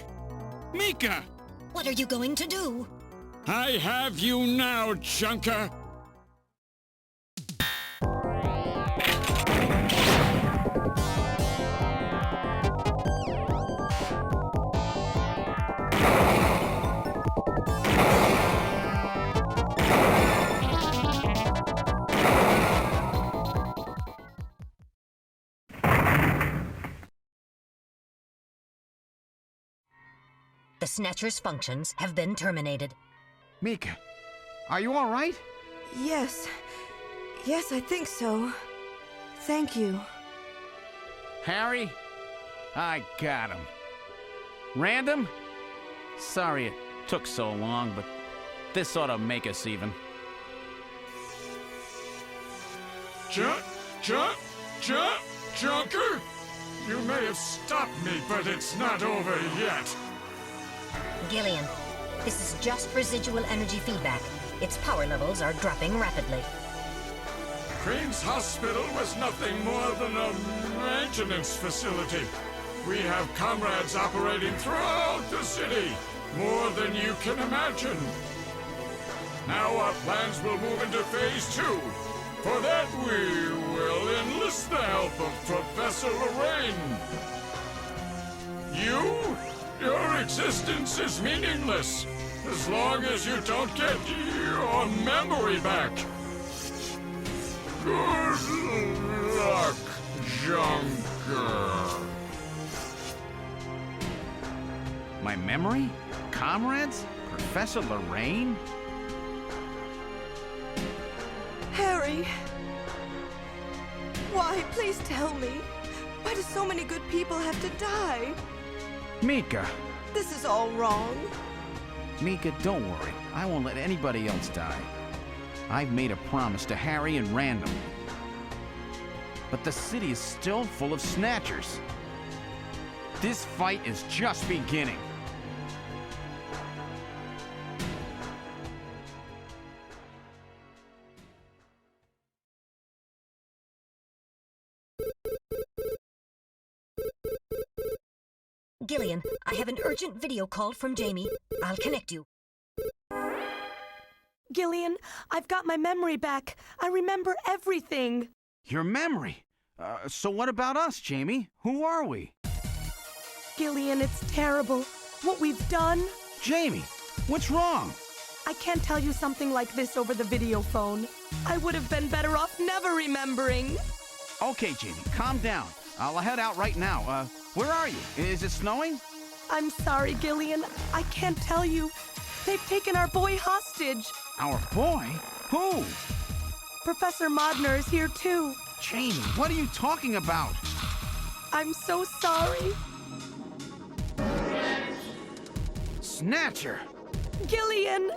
Mika! What are you going to do? I have you now, Junker! The Snatcher's functions have been terminated. Mika, are you all right? Yes. Yes, I think so. Thank you. Harry? I got him. Random? Sorry it took so long, but this ought to make us even. Junker? You may have stopped me, but it's not over yet. Gillian, this is just residual energy feedback. Its power levels are dropping rapidly. Queen's Hospital was nothing more than a maintenance facility. We have comrades operating throughout the city, more than you can imagine. Now our plans will move into Phase 2. For that, we will enlist the help of Professor Lorraine. Your existence is meaningless as long as you don't get your memory back. Good luck, Junker. My memory? Comrades? Professor Lorraine? Harry! Why? Please tell me. Why do so many good people have to die? Mika! This is all wrong. Mika, don't worry. I won't let anybody else die. I've made a promise to Harry and Randall. But the city is still full of Snatchers. This fight is just beginning. Gillian, I have an urgent video call from Jamie. I'll connect you. Gillian, I've got my memory back. I remember everything. Your memory? So what about us, Jamie? Who are we? Gillian, it's terrible. What we've done. Jamie, what's wrong? I can't tell you something like this over the video phone. I would have been better off never remembering. Okay, Jamie, calm down. I'll head out right now. Where are you? Is it snowing? I'm sorry, Gillian. I can't tell you. They've taken our boy hostage. Our boy? Who? Professor Modner is here too. Jamie, what are you talking about? I'm so sorry. Snatcher! Gillian!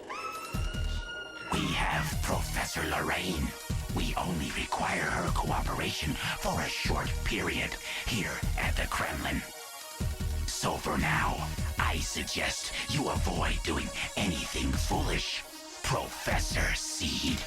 We have Professor Lorraine. We only require her cooperation for a short period here at the Kremlin. So for now, I suggest you avoid doing anything foolish. Professor Seed.